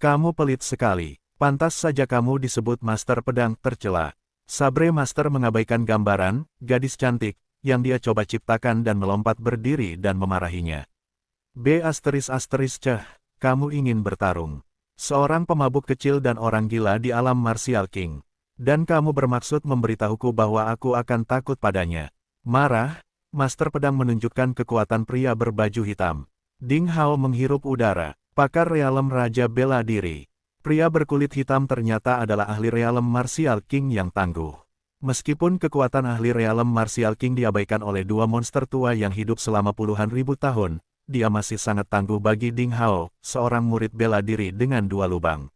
Kamu pelit sekali. Pantas saja kamu disebut Master Pedang tercela. Sabre Master mengabaikan gambaran, gadis cantik, yang dia coba ciptakan dan melompat berdiri dan memarahinya. Kamu ingin bertarung. Seorang pemabuk kecil dan orang gila di alam Martial King. Dan kamu bermaksud memberitahuku bahwa aku akan takut padanya. Marah, Master Pedang menunjukkan kekuatan pria berbaju hitam. Ding Hao menghirup udara, pakar realem Raja Bela Diri. Pria berkulit hitam ternyata adalah ahli realem Martial King yang tangguh. Meskipun kekuatan ahli realem Martial King diabaikan oleh dua monster tua yang hidup selama puluhan ribu tahun, dia masih sangat tangguh bagi Ding Hao, seorang murid bela diri dengan dua lubang.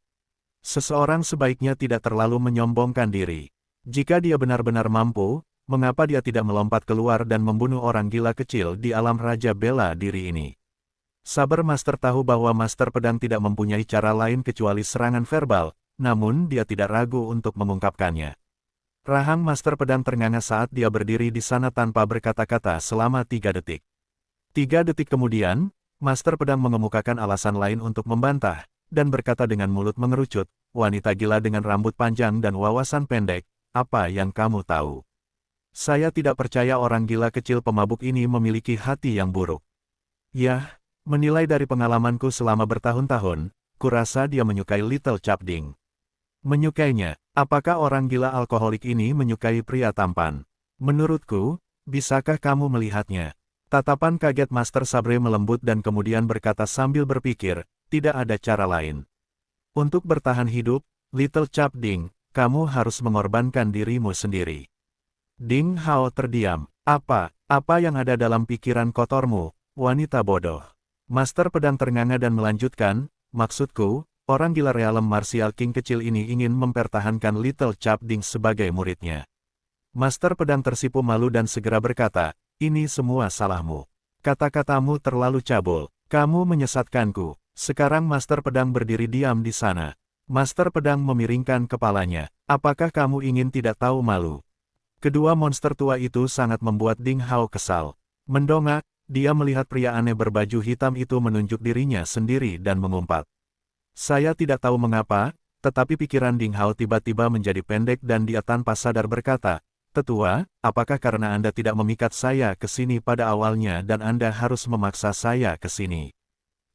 Seseorang sebaiknya tidak terlalu menyombongkan diri. Jika dia benar-benar mampu, mengapa dia tidak melompat keluar dan membunuh orang gila kecil di alam Raja Bela Diri ini? Saber Master tahu bahwa Master Pedang tidak mempunyai cara lain kecuali serangan verbal, namun dia tidak ragu untuk mengungkapkannya. Rahang Master Pedang ternganga saat dia berdiri di sana tanpa berkata-kata selama 3 detik. 3 detik kemudian, Master Pedang mengemukakan alasan lain untuk membantah, dan berkata dengan mulut mengerucut, wanita gila dengan rambut panjang dan wawasan pendek, apa yang kamu tahu? Saya tidak percaya orang gila kecil pemabuk ini memiliki hati yang buruk. Yah, menilai dari pengalamanku selama bertahun-tahun, kurasa dia menyukai Little Chap Ding. Menyukainya, apakah orang gila alkoholik ini menyukai pria tampan? Menurutku, bisakah kamu melihatnya? Tatapan kaget Master Sabre melembut dan kemudian berkata sambil berpikir, tidak ada cara lain. Untuk bertahan hidup, Little Chap Ding, kamu harus mengorbankan dirimu sendiri. Ding Hao terdiam. Apa yang ada dalam pikiran kotormu, wanita bodoh? Master Pedang ternganga dan melanjutkan, maksudku, orang gila realem Martial King kecil ini ingin mempertahankan Little Chap Ding sebagai muridnya. Master pedang tersipu malu dan segera berkata, ini semua salahmu. Kata-katamu terlalu cabul. Kamu menyesatkanku. Sekarang Master pedang berdiri diam di sana. Master pedang memiringkan kepalanya. Apakah kamu ingin tidak tahu malu? Kedua monster tua itu sangat membuat Ding Hao kesal. Mendongak, dia melihat pria aneh berbaju hitam itu menunjuk dirinya sendiri dan mengumpat. Saya tidak tahu mengapa, tetapi pikiran Ding Hao tiba-tiba menjadi pendek dan dia tanpa sadar berkata, Tetua, apakah karena Anda tidak memikat saya ke sini pada awalnya dan Anda harus memaksa saya ke sini?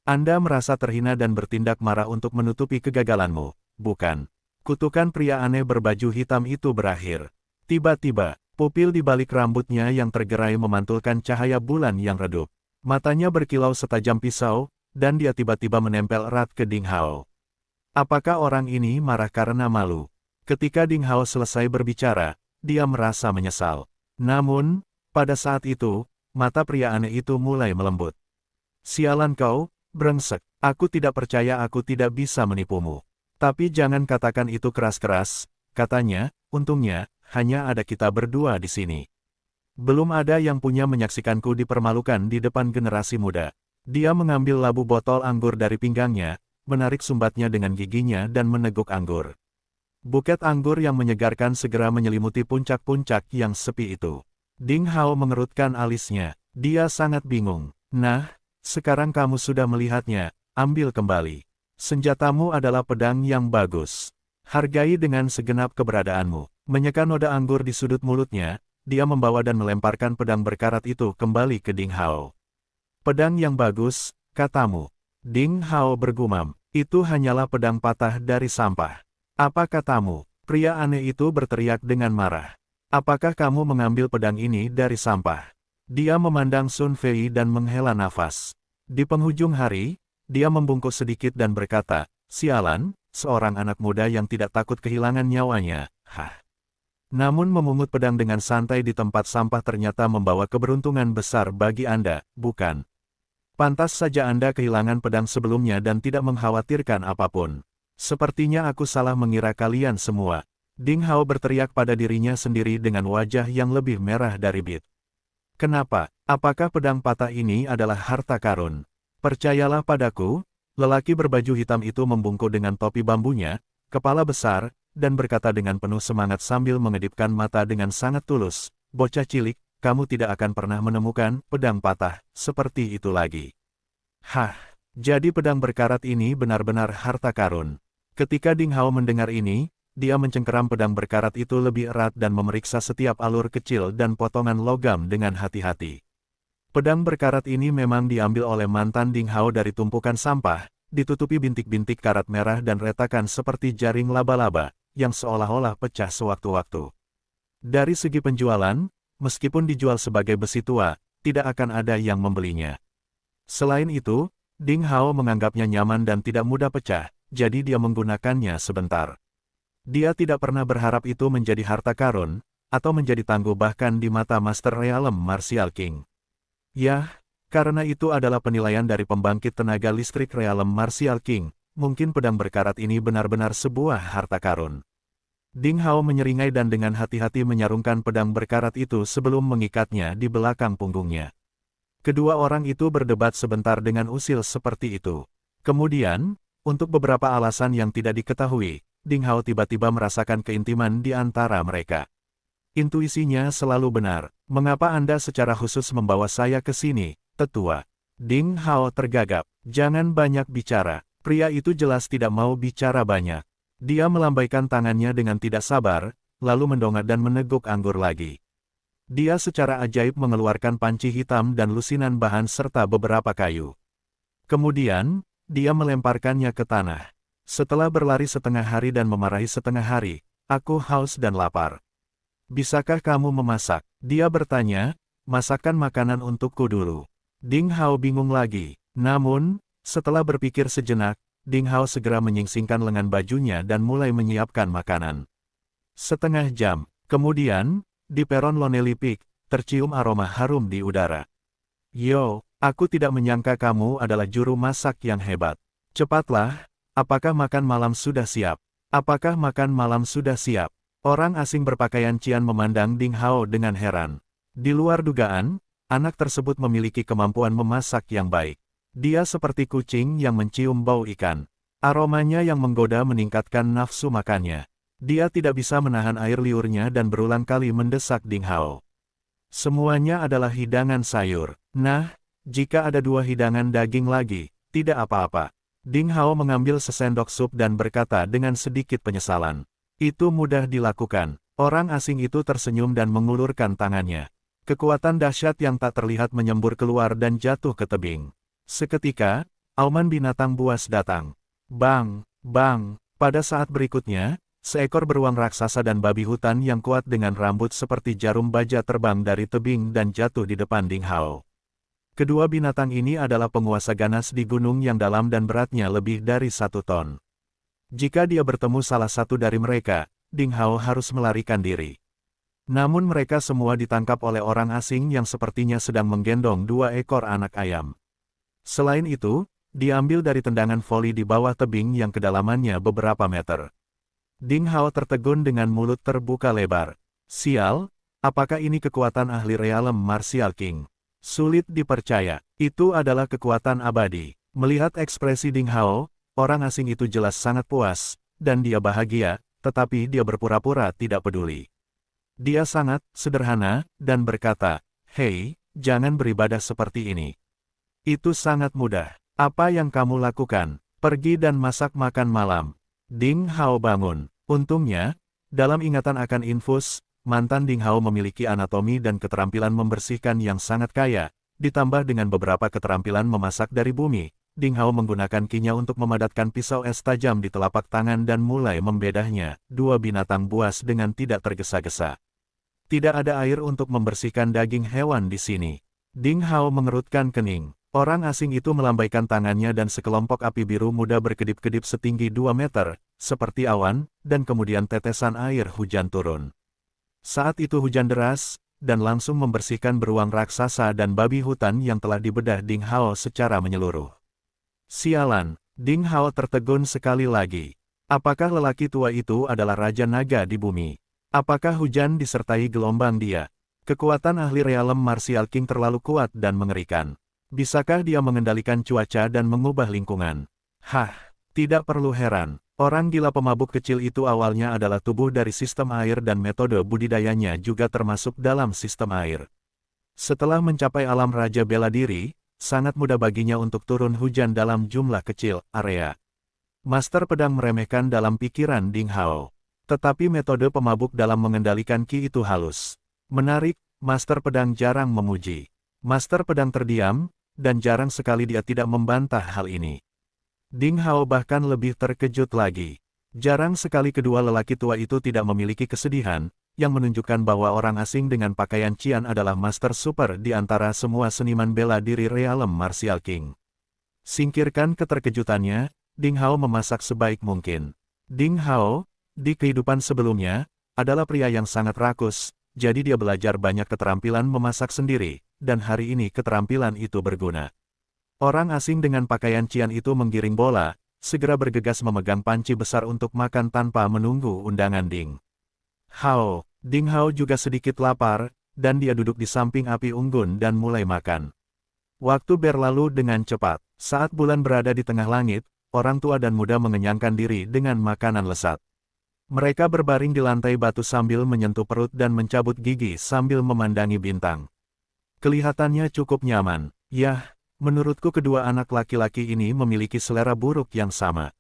Anda merasa terhina dan bertindak marah untuk menutupi kegagalanmu, bukan? Kutukan pria aneh berbaju hitam itu berakhir. Tiba-tiba, pupil di balik rambutnya yang tergerai memantulkan cahaya bulan yang redup. Matanya berkilau setajam pisau, dan dia tiba-tiba menempel erat ke Ding Hao. Apakah orang ini marah karena malu? Ketika Ding Hao selesai berbicara, dia merasa menyesal. Namun, pada saat itu, mata pria aneh itu mulai melembut. Sialan kau, brengsek. Aku tidak percaya aku tidak bisa menipumu. Tapi jangan katakan itu keras-keras, katanya, untungnya, hanya ada kita berdua di sini. Belum ada yang punya menyaksikanku dipermalukan di depan generasi muda. Dia mengambil labu botol anggur dari pinggangnya, menarik sumbatnya dengan giginya dan meneguk anggur. Buket anggur yang menyegarkan segera menyelimuti puncak-puncak yang sepi itu. Ding Hao mengerutkan alisnya. Dia sangat bingung. Nah, sekarang kamu sudah melihatnya, ambil kembali. Senjatamu adalah pedang yang bagus. Hargai dengan segenap keberadaanmu. Menyeka noda anggur di sudut mulutnya, dia membawa dan melemparkan pedang berkarat itu kembali ke Ding Hao. Pedang yang bagus, katamu. Ding Hao bergumam. Itu hanyalah pedang patah dari sampah. Apa katamu? Pria aneh itu berteriak dengan marah. Apakah kamu mengambil pedang ini dari sampah? Dia memandang Sun Fei dan menghela nafas. Di penghujung hari, dia membungkuk sedikit dan berkata, sialan, seorang anak muda yang tidak takut kehilangan nyawanya, hah. Namun memungut pedang dengan santai di tempat sampah ternyata membawa keberuntungan besar bagi Anda, bukan? Pantas saja Anda kehilangan pedang sebelumnya dan tidak mengkhawatirkan apapun. Sepertinya aku salah mengira kalian semua. Ding Hao berteriak pada dirinya sendiri dengan wajah yang lebih merah dari bit. Kenapa? Apakah pedang patah ini adalah harta karun? Percayalah padaku, lelaki berbaju hitam itu membungkuk dengan topi bambunya, kepala besar, dan berkata dengan penuh semangat sambil mengedipkan mata dengan sangat tulus, bocah cilik, kamu tidak akan pernah menemukan pedang patah seperti itu lagi. Hah, jadi pedang berkarat ini benar-benar harta karun. Ketika Ding Hao mendengar ini, dia mencengkeram pedang berkarat itu lebih erat dan memeriksa setiap alur kecil dan potongan logam dengan hati-hati. Pedang berkarat ini memang diambil oleh mantan Ding Hao dari tumpukan sampah, ditutupi bintik-bintik karat merah dan retakan seperti jaring laba-laba, yang seolah-olah pecah sewaktu-waktu. Dari segi penjualan, meskipun dijual sebagai besi tua, tidak akan ada yang membelinya. Selain itu, Ding Hao menganggapnya nyaman dan tidak mudah pecah, jadi dia menggunakannya sebentar. Dia tidak pernah berharap itu menjadi harta karun, atau menjadi tangguh bahkan di mata Master Realem Martial King. Yah, karena itu adalah penilaian dari pembangkit tenaga listrik Realem Martial King, mungkin pedang berkarat ini benar-benar sebuah harta karun. Ding Hao menyeringai dan dengan hati-hati menyarungkan pedang berkarat itu sebelum mengikatnya di belakang punggungnya. Kedua orang itu berdebat sebentar dengan usil seperti itu. Kemudian, untuk beberapa alasan yang tidak diketahui, Ding Hao tiba-tiba merasakan keintiman di antara mereka. Intuisinya selalu benar. Mengapa Anda secara khusus membawa saya ke sini, tetua? Ding Hao tergagap. Jangan banyak bicara. Pria itu jelas tidak mau bicara banyak. Dia melambaikan tangannya dengan tidak sabar, lalu mendongak dan meneguk anggur lagi. Dia secara ajaib mengeluarkan panci hitam dan lusinan bahan serta beberapa kayu. Kemudian, dia melemparkannya ke tanah. Setelah berlari setengah hari dan memarahi setengah hari, aku haus dan lapar. Bisakah kamu memasak? Dia bertanya, masakan makanan untukku dulu. Ding Hao bingung lagi. Namun, setelah berpikir sejenak, Ding Hao segera menyingsingkan lengan bajunya dan mulai menyiapkan makanan. Setengah jam, kemudian, di peron Lonely Peak, tercium aroma harum di udara. Yo, aku tidak menyangka kamu adalah juru masak yang hebat. Cepatlah, Apakah makan malam sudah siap? Apakah makan malam sudah siap? Orang asing berpakaian Cian memandang Ding Hao dengan heran. Di luar dugaan, anak tersebut memiliki kemampuan memasak yang baik. Dia seperti kucing yang mencium bau ikan. Aromanya yang menggoda meningkatkan nafsu makannya. Dia tidak bisa menahan air liurnya dan berulang kali mendesak Ding Hao. Semuanya adalah hidangan sayur. Nah, jika ada 2 hidangan daging lagi, tidak apa-apa. Ding Hao mengambil sesendok sup dan berkata dengan sedikit penyesalan. Itu mudah dilakukan. Orang asing itu tersenyum dan mengulurkan tangannya. Kekuatan dahsyat yang tak terlihat menyembur keluar dan jatuh ke tebing. Seketika, auman binatang buas datang. Bang, bang, pada saat berikutnya, seekor beruang raksasa dan babi hutan yang kuat dengan rambut seperti jarum baja terbang dari tebing dan jatuh di depan Ding Hao. Kedua binatang ini adalah penguasa ganas di gunung yang dalam dan beratnya lebih dari 1 ton. Jika dia bertemu salah satu dari mereka, Ding Hao harus melarikan diri. Namun mereka semua ditangkap oleh orang asing yang sepertinya sedang menggendong 2 ekor anak ayam. Selain itu, diambil dari tendangan voli di bawah tebing yang kedalamannya beberapa meter. Ding Hao tertegun dengan mulut terbuka lebar. Sial, apakah ini kekuatan ahli realem Martial King? Sulit dipercaya, itu adalah kekuatan abadi. Melihat ekspresi Ding Hao, orang asing itu jelas sangat puas, dan dia bahagia, tetapi dia berpura-pura tidak peduli. Dia sangat sederhana, dan berkata, "Hei, jangan beribadah seperti ini. Itu sangat mudah. Apa yang kamu lakukan? Pergi dan masak makan malam." Ding Hao bangun. Untungnya, dalam ingatan akan infus, mantan Ding Hao memiliki anatomi dan keterampilan membersihkan yang sangat kaya, ditambah dengan beberapa keterampilan memasak dari bumi. Ding Hao menggunakan kinya untuk memadatkan pisau es tajam di telapak tangan dan mulai membedahnya, 2 binatang buas dengan tidak tergesa-gesa. Tidak ada air untuk membersihkan daging hewan di sini. Ding Hao mengerutkan kening. Orang asing itu melambaikan tangannya dan sekelompok api biru muda berkedip-kedip setinggi 2 meter, seperti awan, dan kemudian tetesan air hujan turun. Saat itu hujan deras, dan langsung membersihkan beruang raksasa dan babi hutan yang telah dibedah Ding Hao secara menyeluruh. Sialan, Ding Hao tertegun sekali lagi. Apakah lelaki tua itu adalah Raja Naga di bumi? Apakah hujan disertai gelombang dia? Kekuatan ahli realem Martial King terlalu kuat dan mengerikan. Bisakah dia mengendalikan cuaca dan mengubah lingkungan? Hah, tidak perlu heran. Orang gila pemabuk kecil itu awalnya adalah tubuh dari sistem air dan metode budidayanya juga termasuk dalam sistem air. Setelah mencapai alam raja bela diri, sangat mudah baginya untuk turun hujan dalam jumlah kecil, area. Master pedang meremehkan dalam pikiran Ding Hao. Tetapi metode pemabuk dalam mengendalikan ki itu halus. Menarik, Master pedang jarang memuji. Master pedang terdiam, dan jarang sekali dia tidak membantah hal ini. Ding Hao bahkan lebih terkejut lagi. Jarang sekali kedua lelaki tua itu tidak memiliki kesedihan, yang menunjukkan bahwa orang asing dengan pakaian Cian adalah master super di antara semua seniman bela diri realem Martial King. Singkirkan keterkejutannya, Ding Hao memasak sebaik mungkin. Ding Hao, di kehidupan sebelumnya, adalah pria yang sangat rakus, jadi dia belajar banyak keterampilan memasak sendiri, dan hari ini keterampilan itu berguna. Orang asing dengan pakaian Cian itu menggiring bola, segera bergegas memegang panci besar untuk makan tanpa menunggu undangan Ding Hao. Ding Hao juga sedikit lapar, dan dia duduk di samping api unggun dan mulai makan. Waktu berlalu dengan cepat. Saat bulan berada di tengah langit, orang tua dan muda mengenyangkan diri dengan makanan lezat. Mereka berbaring di lantai batu sambil menyentuh perut dan mencabut gigi sambil memandangi bintang. Kelihatannya cukup nyaman. Yah, menurutku kedua anak laki-laki ini memiliki selera buruk yang sama.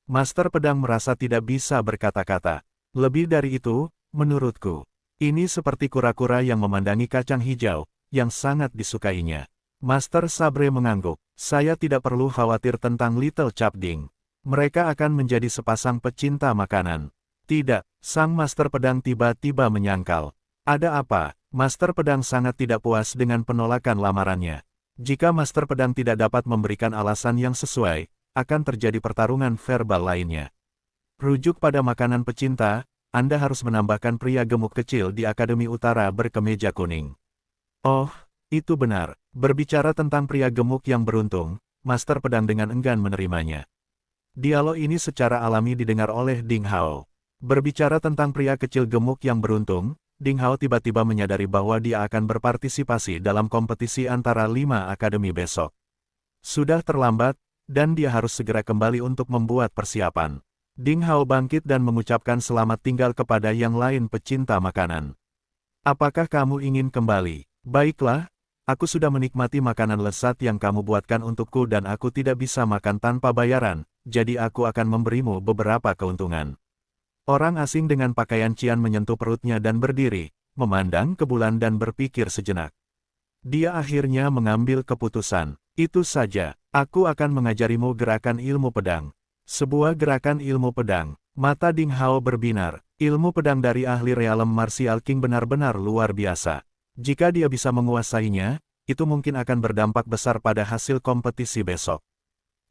Master pedang merasa tidak bisa berkata-kata. Lebih dari itu, menurutku, ini seperti kura-kura yang memandangi kacang hijau, yang sangat disukainya. Master Sabre mengangguk. Saya tidak perlu khawatir tentang Little Chap Ding. Mereka akan menjadi sepasang pecinta makanan. Tidak, sang master pedang tiba-tiba menyangkal. Ada apa? Master pedang sangat tidak puas dengan penolakan lamarannya. Jika Master Pedang tidak dapat memberikan alasan yang sesuai, akan terjadi pertarungan verbal lainnya. Rujuk pada makanan pecinta, Anda harus menambahkan pria gemuk kecil di Akademi Utara berkemeja kuning. Oh, itu benar. Berbicara tentang pria gemuk yang beruntung, Master Pedang dengan enggan menerimanya. Dialog ini secara alami didengar oleh Ding Hao. Berbicara tentang pria kecil gemuk yang beruntung, Ding Hao tiba-tiba menyadari bahwa dia akan berpartisipasi dalam kompetisi antara 5 akademi besok. Sudah terlambat, dan dia harus segera kembali untuk membuat persiapan. Ding Hao bangkit dan mengucapkan selamat tinggal kepada yang lain pecinta makanan. Apakah kamu ingin kembali? Baiklah, aku sudah menikmati makanan lezat yang kamu buatkan untukku dan aku tidak bisa makan tanpa bayaran, jadi aku akan memberimu beberapa keuntungan. Orang asing dengan pakaian cian menyentuh perutnya dan berdiri, memandang ke bulan dan berpikir sejenak. Dia akhirnya mengambil keputusan. Itu saja, aku akan mengajarimu gerakan ilmu pedang. Sebuah gerakan ilmu pedang. Mata Ding Hao berbinar. Ilmu pedang dari ahli realem martial king benar-benar luar biasa. Jika dia bisa menguasainya, itu mungkin akan berdampak besar pada hasil kompetisi besok.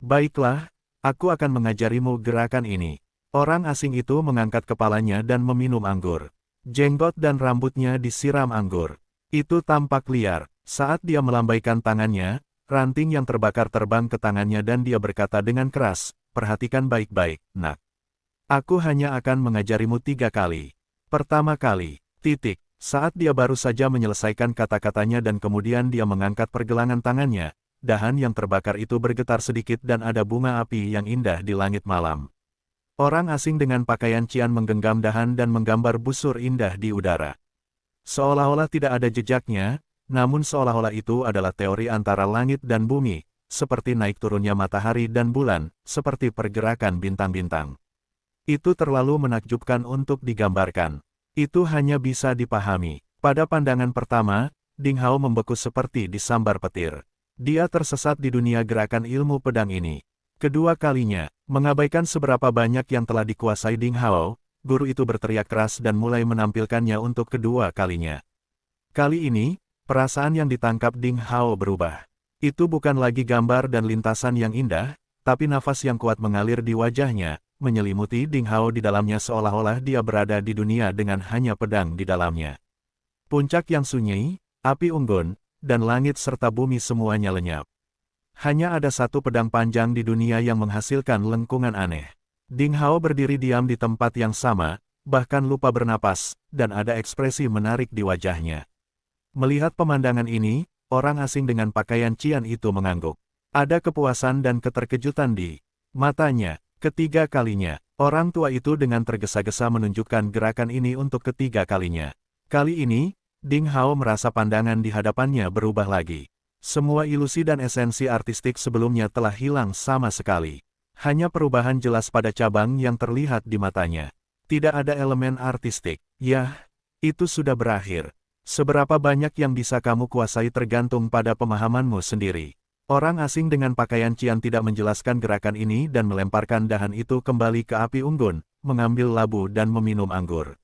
Baiklah, aku akan mengajarimu gerakan ini. Orang asing itu mengangkat kepalanya dan meminum anggur. Jenggot dan rambutnya disiram anggur. Itu tampak liar. Saat dia melambaikan tangannya, ranting yang terbakar terbang ke tangannya dan dia berkata dengan keras, "Perhatikan baik-baik, nak. Aku hanya akan mengajarimu 3 kali. Pertama kali, titik." Saat dia baru saja menyelesaikan kata-katanya dan kemudian dia mengangkat pergelangan tangannya, dahan yang terbakar itu bergetar sedikit dan ada bunga api yang indah di langit malam. Orang asing dengan pakaian cian menggenggam dahan dan menggambar busur indah di udara. Seolah-olah tidak ada jejaknya, namun seolah-olah itu adalah teori antara langit dan bumi, seperti naik turunnya matahari dan bulan, seperti pergerakan bintang-bintang. Itu terlalu menakjubkan untuk digambarkan. Itu hanya bisa dipahami. Pada pandangan pertama, Ding Hao membeku seperti disambar petir. Dia tersesat di dunia gerakan ilmu pedang ini. Kedua kalinya, mengabaikan seberapa banyak yang telah dikuasai Ding Hao, guru itu berteriak keras dan mulai menampilkannya untuk kedua kalinya. Kali ini, perasaan yang ditangkap Ding Hao berubah. Itu bukan lagi gambar dan lintasan yang indah, tapi nafas yang kuat mengalir di wajahnya, menyelimuti Ding Hao di dalamnya seolah-olah dia berada di dunia dengan hanya pedang di dalamnya. Puncak yang sunyi, api unggun, dan langit serta bumi semuanya lenyap. Hanya ada satu pedang panjang di dunia yang menghasilkan lengkungan aneh. Ding Hao berdiri diam di tempat yang sama, bahkan lupa bernapas, dan ada ekspresi menarik di wajahnya. Melihat pemandangan ini, orang asing dengan pakaian cian itu mengangguk. Ada kepuasan dan keterkejutan di matanya. Ketiga kalinya, orang tua itu dengan tergesa-gesa menunjukkan gerakan ini untuk ketiga kalinya. Kali ini, Ding Hao merasa pandangan di hadapannya berubah lagi. Semua ilusi dan esensi artistik sebelumnya telah hilang sama sekali. Hanya perubahan jelas pada cabang yang terlihat di matanya. Tidak ada elemen artistik. Yah, itu sudah berakhir. Seberapa banyak yang bisa kamu kuasai tergantung pada pemahamanmu sendiri. Orang asing dengan pakaian cian tidak menjelaskan gerakan ini dan melemparkan dahan itu kembali ke api unggun, mengambil labu dan meminum anggur.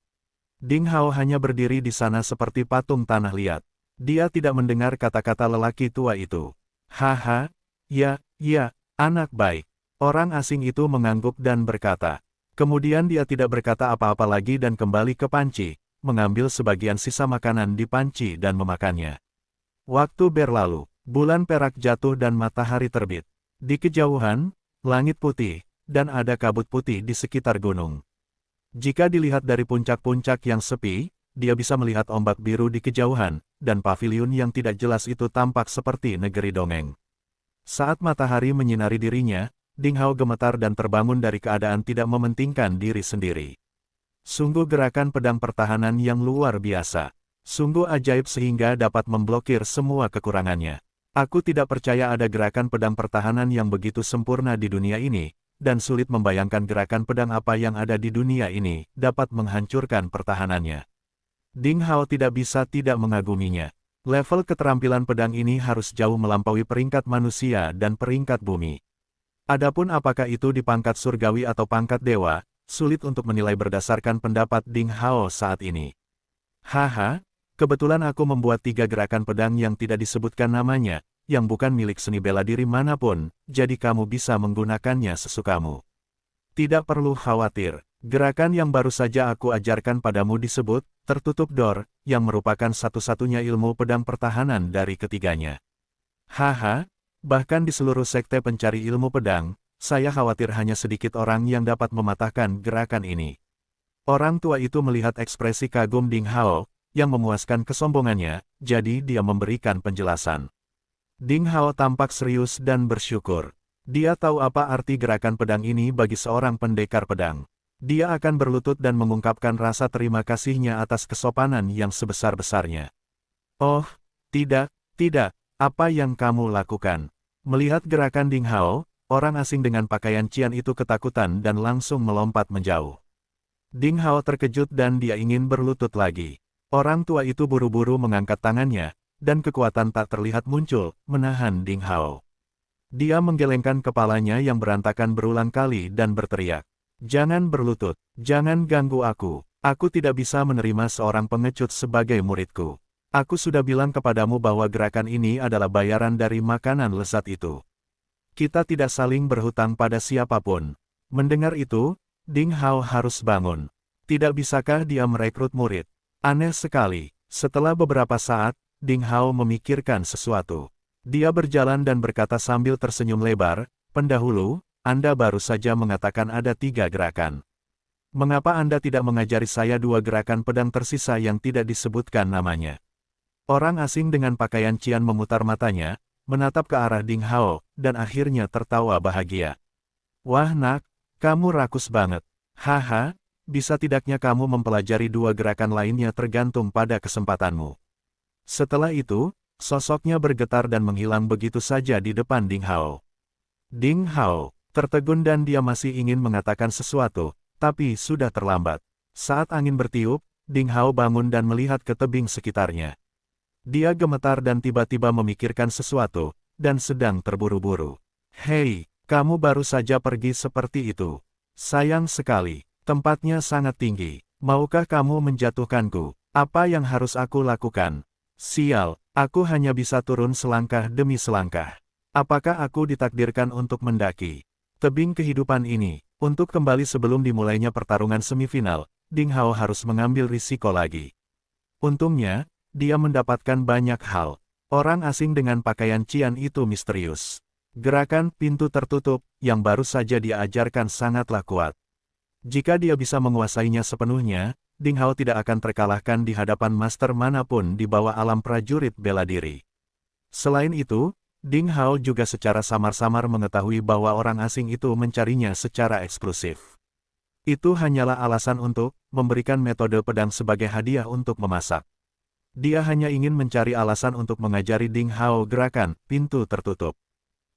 Ding Hao hanya berdiri di sana seperti patung tanah liat. Dia tidak mendengar kata-kata lelaki tua itu. Haha, ya, anak baik. Orang asing itu mengangguk dan berkata. Kemudian dia tidak berkata apa-apa lagi dan kembali ke panci, mengambil sebagian sisa makanan di panci dan memakannya. Waktu berlalu. Bulan perak jatuh dan matahari terbit. Di kejauhan, langit putih, dan ada kabut putih di sekitar gunung. Jika dilihat dari puncak-puncak yang sepi, dia bisa melihat ombak biru di kejauhan, dan paviliun yang tidak jelas itu tampak seperti negeri dongeng. Saat matahari menyinari dirinya, Ding Hao gemetar dan terbangun dari keadaan tidak mementingkan diri sendiri. Sungguh gerakan pedang pertahanan yang luar biasa. Sungguh ajaib sehingga dapat memblokir semua kekurangannya. Aku tidak percaya ada gerakan pedang pertahanan yang begitu sempurna di dunia ini, dan sulit membayangkan gerakan pedang apa yang ada di dunia ini dapat menghancurkan pertahanannya. Ding Hao tidak bisa tidak mengaguminya. Level keterampilan pedang ini harus jauh melampaui peringkat manusia dan peringkat bumi. Adapun apakah itu di pangkat surgawi atau pangkat dewa, sulit untuk menilai berdasarkan pendapat Ding Hao saat ini. Haha. Kebetulan aku membuat 3 gerakan pedang yang tidak disebutkan namanya, yang bukan milik seni bela diri manapun, jadi kamu bisa menggunakannya sesukamu. Tidak perlu khawatir, gerakan yang baru saja aku ajarkan padamu disebut, tertutup door, yang merupakan satu-satunya ilmu pedang pertahanan dari ketiganya. Haha, bahkan di seluruh sekte pencari ilmu pedang, saya khawatir hanya sedikit orang yang dapat mematahkan gerakan ini. Orang tua itu melihat ekspresi kagum Ding Hao, yang memuaskan kesombongannya, jadi dia memberikan penjelasan. Ding Hao tampak serius dan bersyukur. Dia tahu apa arti gerakan pedang ini bagi seorang pendekar pedang. Dia akan berlutut dan mengungkapkan rasa terima kasihnya atas kesopanan yang sebesar-besarnya. Oh, tidak, apa yang kamu lakukan? Melihat gerakan Ding Hao, orang asing dengan pakaian Qian itu ketakutan dan langsung melompat menjauh. Ding Hao terkejut dan dia ingin berlutut lagi. Orang tua itu buru-buru mengangkat tangannya, dan kekuatan tak terlihat muncul, menahan Ding Hao. Dia menggelengkan kepalanya yang berantakan berulang kali dan berteriak, "Jangan berlutut, jangan ganggu aku tidak bisa menerima seorang pengecut sebagai muridku. Aku sudah bilang kepadamu bahwa gerakan ini adalah bayaran dari makanan lezat itu. Kita tidak saling berhutang pada siapapun." Mendengar itu, Ding Hao harus bangun. Tidak bisakah dia merekrut murid? Aneh sekali. Setelah beberapa saat, Ding Hao memikirkan sesuatu. Dia berjalan dan berkata sambil tersenyum lebar, "Pendahulu, Anda baru saja mengatakan ada 3 gerakan. Mengapa Anda tidak mengajari saya 2 gerakan pedang tersisa yang tidak disebutkan namanya?" Orang asing dengan pakaian Qian memutar matanya, menatap ke arah Ding Hao, dan akhirnya tertawa bahagia. "Wah nak, kamu rakus banget. Haha, bisa tidaknya kamu mempelajari 2 gerakan lainnya tergantung pada kesempatanmu." Setelah itu, sosoknya bergetar dan menghilang begitu saja di depan Ding Hao. Ding Hao tertegun dan dia masih ingin mengatakan sesuatu, tapi sudah terlambat. Saat angin bertiup, Ding Hao bangun dan melihat ke tebing sekitarnya. Dia gemetar dan tiba-tiba memikirkan sesuatu, dan sedang terburu-buru. "Hei, kamu baru saja pergi seperti itu. Sayang sekali, tempatnya sangat tinggi. Maukah kamu menjatuhkanku? Apa yang harus aku lakukan? Sial, aku hanya bisa turun selangkah demi selangkah. Apakah aku ditakdirkan untuk mendaki tebing kehidupan ini?" Untuk kembali sebelum dimulainya pertarungan semifinal, Ding Hao harus mengambil risiko lagi. Untungnya, dia mendapatkan banyak hal. Orang asing dengan pakaian Qian itu misterius. Gerakan pintu tertutup, yang baru saja dia ajarkan sangatlah kuat. Jika dia bisa menguasainya sepenuhnya, Ding Hao tidak akan terkalahkan di hadapan master manapun di bawah alam prajurit bela diri. Selain itu, Ding Hao juga secara samar-samar mengetahui bahwa orang asing itu mencarinya secara eksklusif. Itu hanyalah alasan untuk memberikan metode pedang sebagai hadiah untuk memasak. Dia hanya ingin mencari alasan untuk mengajari Ding Hao gerakan pintu tertutup.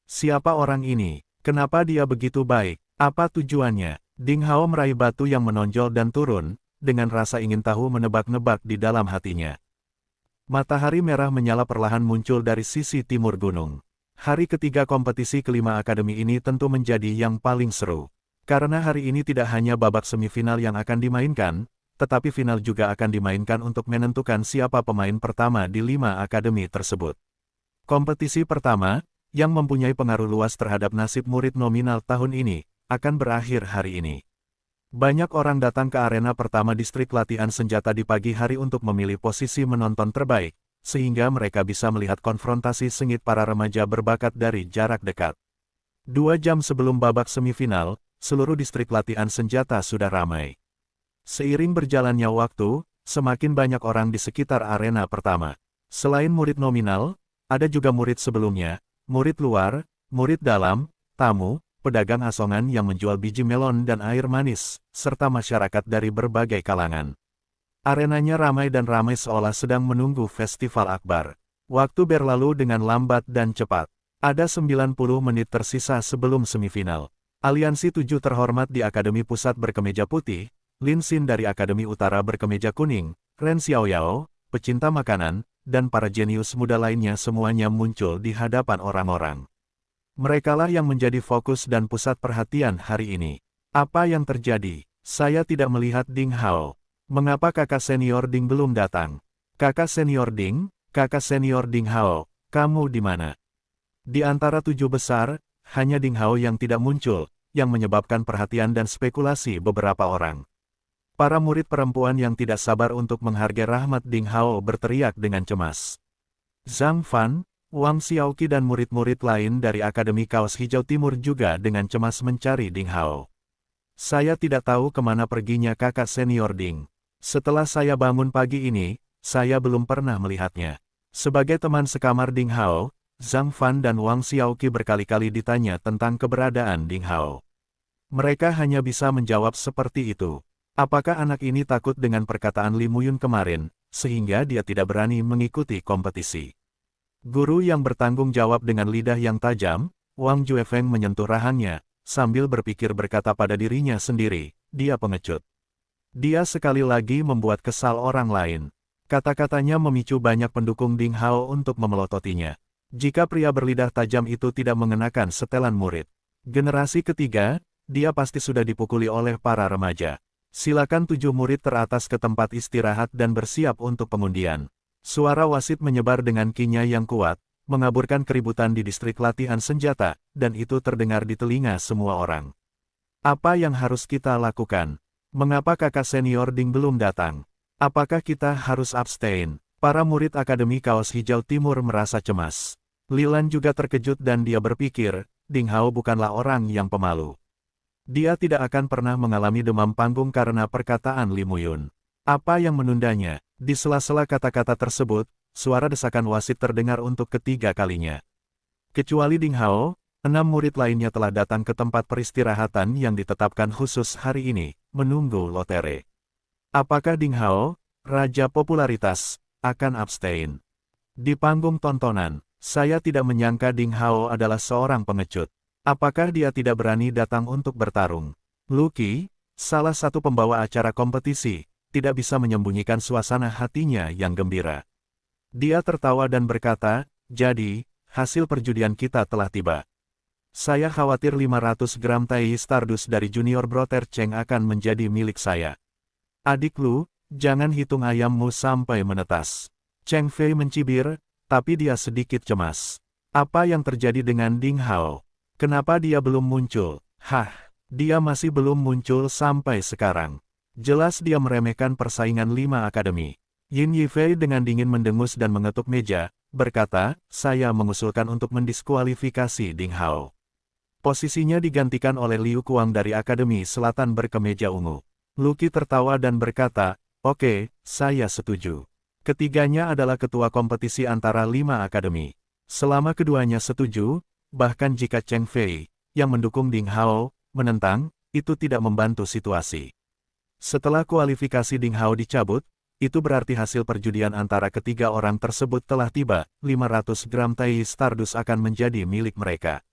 Siapa orang ini? Kenapa dia begitu baik? Apa tujuannya? Ding Hao meraih batu yang menonjol dan turun, dengan rasa ingin tahu menebak-nebak di dalam hatinya. Matahari merah menyala perlahan muncul dari sisi timur gunung. Hari ketiga kompetisi kelima akademi ini tentu menjadi yang paling seru. Karena hari ini tidak hanya babak semifinal yang akan dimainkan, tetapi final juga akan dimainkan untuk menentukan siapa pemain pertama di 5 akademi tersebut. Kompetisi pertama, yang mempunyai pengaruh luas terhadap nasib murid nominal tahun ini, akan berakhir hari ini. Banyak orang datang ke arena pertama distrik latihan senjata di pagi hari untuk memilih posisi menonton terbaik, sehingga mereka bisa melihat konfrontasi sengit para remaja berbakat dari jarak dekat. 2 jam sebelum babak semifinal, seluruh distrik latihan senjata sudah ramai. Seiring berjalannya waktu, semakin banyak orang di sekitar arena pertama. Selain murid nominal, ada juga murid sebelumnya, murid luar, murid dalam, tamu, pedagang asongan yang menjual biji melon dan air manis, serta masyarakat dari berbagai kalangan. Arenanya ramai dan ramai seolah sedang menunggu festival akbar. Waktu berlalu dengan lambat dan cepat. Ada 90 menit tersisa sebelum semifinal. Aliansi 7 terhormat di Akademi Pusat berkemeja putih, Lin Xin dari Akademi Utara berkemeja kuning, Ren Xiaoyao, pecinta makanan, dan para jenius muda lainnya semuanya muncul di hadapan orang-orang. Merekalah yang menjadi fokus dan pusat perhatian hari ini. Apa yang terjadi? Saya tidak melihat Ding Hao. Mengapa kakak senior Ding belum datang? Kakak senior Ding Hao, kamu di mana? Di antara 7 besar, hanya Ding Hao yang tidak muncul, yang menyebabkan perhatian dan spekulasi beberapa orang. Para murid perempuan yang tidak sabar untuk menghargai rahmat Ding Hao berteriak dengan cemas. "Zhang Fan, Wang Xiaoqi dan murid-murid lain dari Akademi Kaos Hijau Timur juga dengan cemas mencari Ding Hao. Saya tidak tahu kemana perginya kakak senior Ding. Setelah saya bangun pagi ini, saya belum pernah melihatnya. Sebagai teman sekamar Ding Hao, Zhang Fan dan Wang Xiaoqi berkali-kali ditanya tentang keberadaan Ding Hao. Mereka hanya bisa menjawab seperti itu. Apakah anak ini takut dengan perkataan Li Muyun kemarin, sehingga dia tidak berani mengikuti kompetisi? Guru yang bertanggung jawab dengan lidah yang tajam, Wang Juefeng menyentuh rahangnya, sambil berpikir berkata pada dirinya sendiri, dia pengecut. Dia sekali lagi membuat kesal orang lain. Kata-katanya memicu banyak pendukung Ding Hao untuk memelototinya. Jika pria berlidah tajam itu tidak mengenakan setelan murid generasi ketiga, dia pasti sudah dipukuli oleh para remaja. Silakan 7 murid teratas ke tempat istirahat dan bersiap untuk pengundian. Suara wasit menyebar dengan kinya yang kuat, mengaburkan keributan di distrik latihan senjata, dan itu terdengar di telinga semua orang. Apa yang harus kita lakukan? Mengapa kakak senior Ding belum datang? Apakah kita harus abstain? Para murid Akademi Kaos Hijau Timur merasa cemas. Lilan juga terkejut dan dia berpikir, Ding Hao bukanlah orang yang pemalu. Dia tidak akan pernah mengalami demam panggung karena perkataan Li Muyun. Apa yang menundanya? Di sela-sela kata-kata tersebut, suara desakan wasit terdengar untuk ketiga kalinya. Kecuali Ding Hao, 6 murid lainnya telah datang ke tempat peristirahatan yang ditetapkan khusus hari ini, menunggu lotre. Apakah Ding Hao, raja popularitas, akan abstain? Di panggung tontonan, saya tidak menyangka Ding Hao adalah seorang pengecut. Apakah dia tidak berani datang untuk bertarung? Lucky, salah satu pembawa acara kompetisi, tidak bisa menyembunyikan suasana hatinya yang gembira. Dia tertawa dan berkata, jadi, hasil perjudian kita telah tiba. Saya khawatir 500 gram Tai Stardust dari Junior Brother Cheng akan menjadi milik saya. Adik Lu, jangan hitung ayammu sampai menetas. Cheng Fei mencibir, tapi dia sedikit cemas. Apa yang terjadi dengan Ding Hao? Kenapa dia belum muncul? Dia masih belum muncul sampai sekarang. Jelas dia meremehkan persaingan 5 akademi. Yin Yifei dengan dingin mendengus dan mengetuk meja, berkata, saya mengusulkan untuk mendiskualifikasi Ding Hao. Posisinya digantikan oleh Liu Kuang dari Akademi Selatan berkemeja ungu. Lucky tertawa dan berkata, oke, saya setuju. Ketiganya adalah ketua kompetisi antara 5 akademi. Selama keduanya setuju, bahkan jika Cheng Fei, yang mendukung Ding Hao, menentang, itu tidak membantu situasi. Setelah kualifikasi Ding Hao dicabut, itu berarti hasil perjudian antara ketiga orang tersebut telah tiba, 500 gram Tai Stardust akan menjadi milik mereka.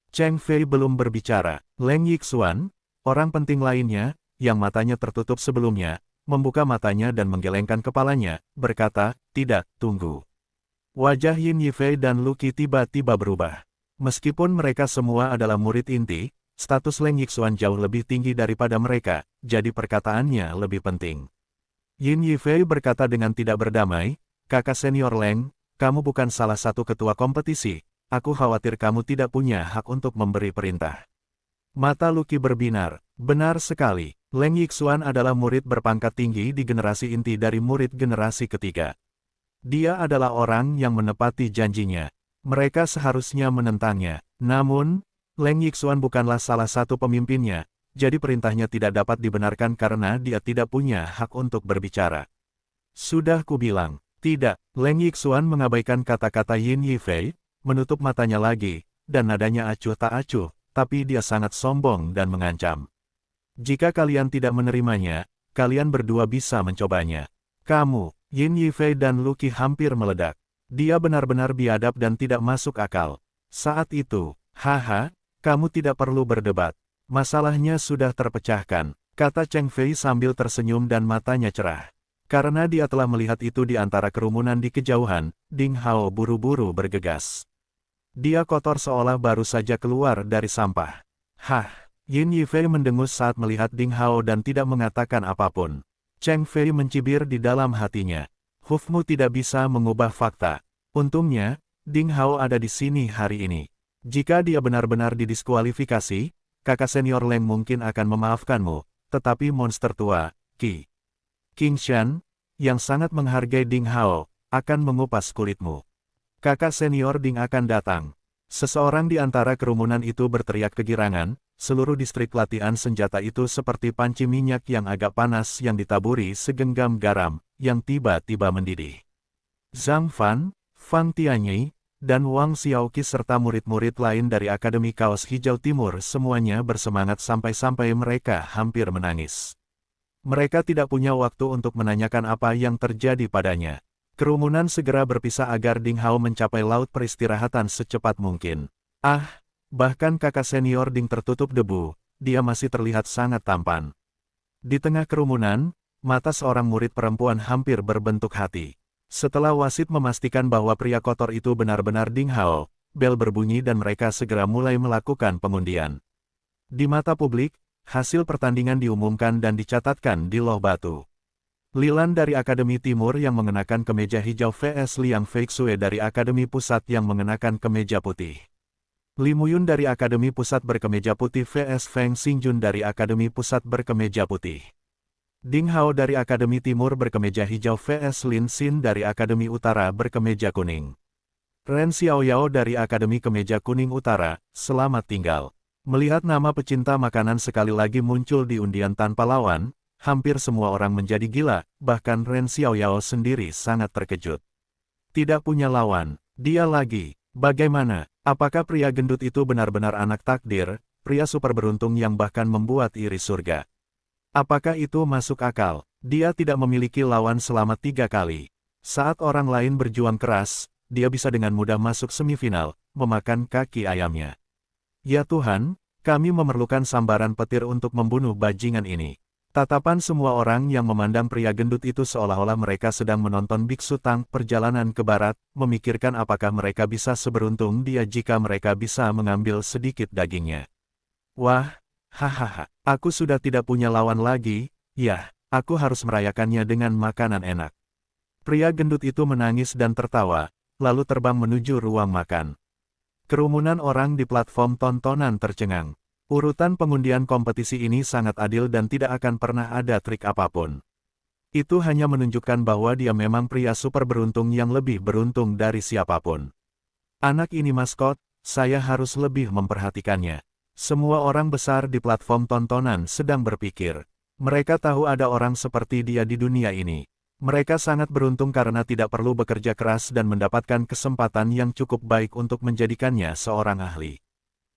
Cheng Fei belum berbicara. Leng Yixuan, orang penting lainnya, yang matanya tertutup sebelumnya, membuka matanya dan menggelengkan kepalanya, berkata, tidak, tunggu. Wajah Yin Yifei dan Lucky tiba-tiba berubah. Meskipun mereka semua adalah murid inti, status Leng Yixuan jauh lebih tinggi daripada mereka, jadi perkataannya lebih penting. Yin Yifei berkata dengan tidak berdamai, kakak senior Leng, kamu bukan salah satu ketua kompetisi, aku khawatir kamu tidak punya hak untuk memberi perintah. Mata Lucky berbinar, benar sekali, Leng Yixuan adalah murid berpangkat tinggi di generasi inti dari murid generasi ketiga. Dia adalah orang yang menepati janjinya. Mereka seharusnya menentangnya, namun, Leng Yixuan bukanlah salah satu pemimpinnya, jadi perintahnya tidak dapat dibenarkan karena dia tidak punya hak untuk berbicara. Sudah kubilang, tidak, Leng Yixuan mengabaikan kata-kata Yin Yifei, menutup matanya lagi, dan nadanya acuh tak acuh, tapi dia sangat sombong dan mengancam. Jika kalian tidak menerimanya, kalian berdua bisa mencobanya. Kamu, Yin Yifei dan Lucky hampir meledak. Dia benar-benar biadab dan tidak masuk akal. Saat itu, kamu tidak perlu berdebat. Masalahnya sudah terpecahkan, kata Cheng Fei sambil tersenyum dan matanya cerah. Karena dia telah melihat itu di antara kerumunan di kejauhan, Ding Hao buru-buru bergegas. Dia kotor seolah baru saja keluar dari sampah. Yin Yifei mendengus saat melihat Ding Hao dan tidak mengatakan apapun. Cheng Fei mencibir di dalam hatinya. Hufmu tidak bisa mengubah fakta. Untungnya, Ding Hao ada di sini hari ini. Jika dia benar-benar didiskualifikasi, kakak senior Leng mungkin akan memaafkanmu, tetapi monster tua, King Shan, yang sangat menghargai Ding Hao, akan mengupas kulitmu. Kakak senior Ding akan datang. Seseorang di antara kerumunan itu berteriak kegirangan, seluruh distrik latihan senjata itu seperti panci minyak yang agak panas yang ditaburi segenggam garam, yang tiba-tiba mendidih. Zhang Fan, Fang Tianyi, dan Wang Xiaoqi serta murid-murid lain dari Akademi Kaos Hijau Timur semuanya bersemangat sampai-sampai mereka hampir menangis. Mereka tidak punya waktu untuk menanyakan apa yang terjadi padanya. Kerumunan segera berpisah agar Ding Hao mencapai laut peristirahatan secepat mungkin. Bahkan kakak senior Ding tertutup debu, dia masih terlihat sangat tampan. Di tengah kerumunan, mata seorang murid perempuan hampir berbentuk hati. Setelah wasit memastikan bahwa pria kotor itu benar-benar Ding Hao, bel berbunyi dan mereka segera mulai melakukan pengundian. Di mata publik, hasil pertandingan diumumkan dan dicatatkan di loh batu. Lilan dari Akademi Timur yang mengenakan kemeja hijau vs Liang Feixue dari Akademi Pusat yang mengenakan kemeja putih. Li Muyun dari Akademi Pusat berkemeja putih vs Feng Xingjun dari Akademi Pusat berkemeja putih. Ding Hao dari Akademi Timur berkemeja hijau vs Lin Xin dari Akademi Utara berkemeja kuning. Ren Xiaoyao dari Akademi Kemeja Kuning Utara, selamat tinggal. Melihat nama pecinta makanan sekali lagi muncul di undian tanpa lawan, hampir semua orang menjadi gila, bahkan Ren Xiaoyao sendiri sangat terkejut. Tidak punya lawan, dia lagi. Bagaimana? Apakah pria gendut itu benar-benar anak takdir, pria super beruntung yang bahkan membuat iri surga? Apakah itu masuk akal? Dia tidak memiliki lawan selama 3 kali. Saat orang lain berjuang keras, dia bisa dengan mudah masuk semifinal, memakan kaki ayamnya. Ya Tuhan, kami memerlukan sambaran petir untuk membunuh bajingan ini. Tatapan semua orang yang memandang pria gendut itu seolah-olah mereka sedang menonton biksu Tang perjalanan ke barat, memikirkan apakah mereka bisa seberuntung dia jika mereka bisa mengambil sedikit dagingnya. Wah, hahaha, aku sudah tidak punya lawan lagi, ya, aku harus merayakannya dengan makanan enak. Pria gendut itu menangis dan tertawa, lalu terbang menuju ruang makan. Kerumunan orang di platform tontonan tercengang. Urutan pengundian kompetisi ini sangat adil dan tidak akan pernah ada trik apapun. Itu hanya menunjukkan bahwa dia memang pria super beruntung yang lebih beruntung dari siapapun. Anak ini maskot, saya harus lebih memperhatikannya. Semua orang besar di platform tontonan sedang berpikir. Mereka tahu ada orang seperti dia di dunia ini. Mereka sangat beruntung karena tidak perlu bekerja keras dan mendapatkan kesempatan yang cukup baik untuk menjadikannya seorang ahli.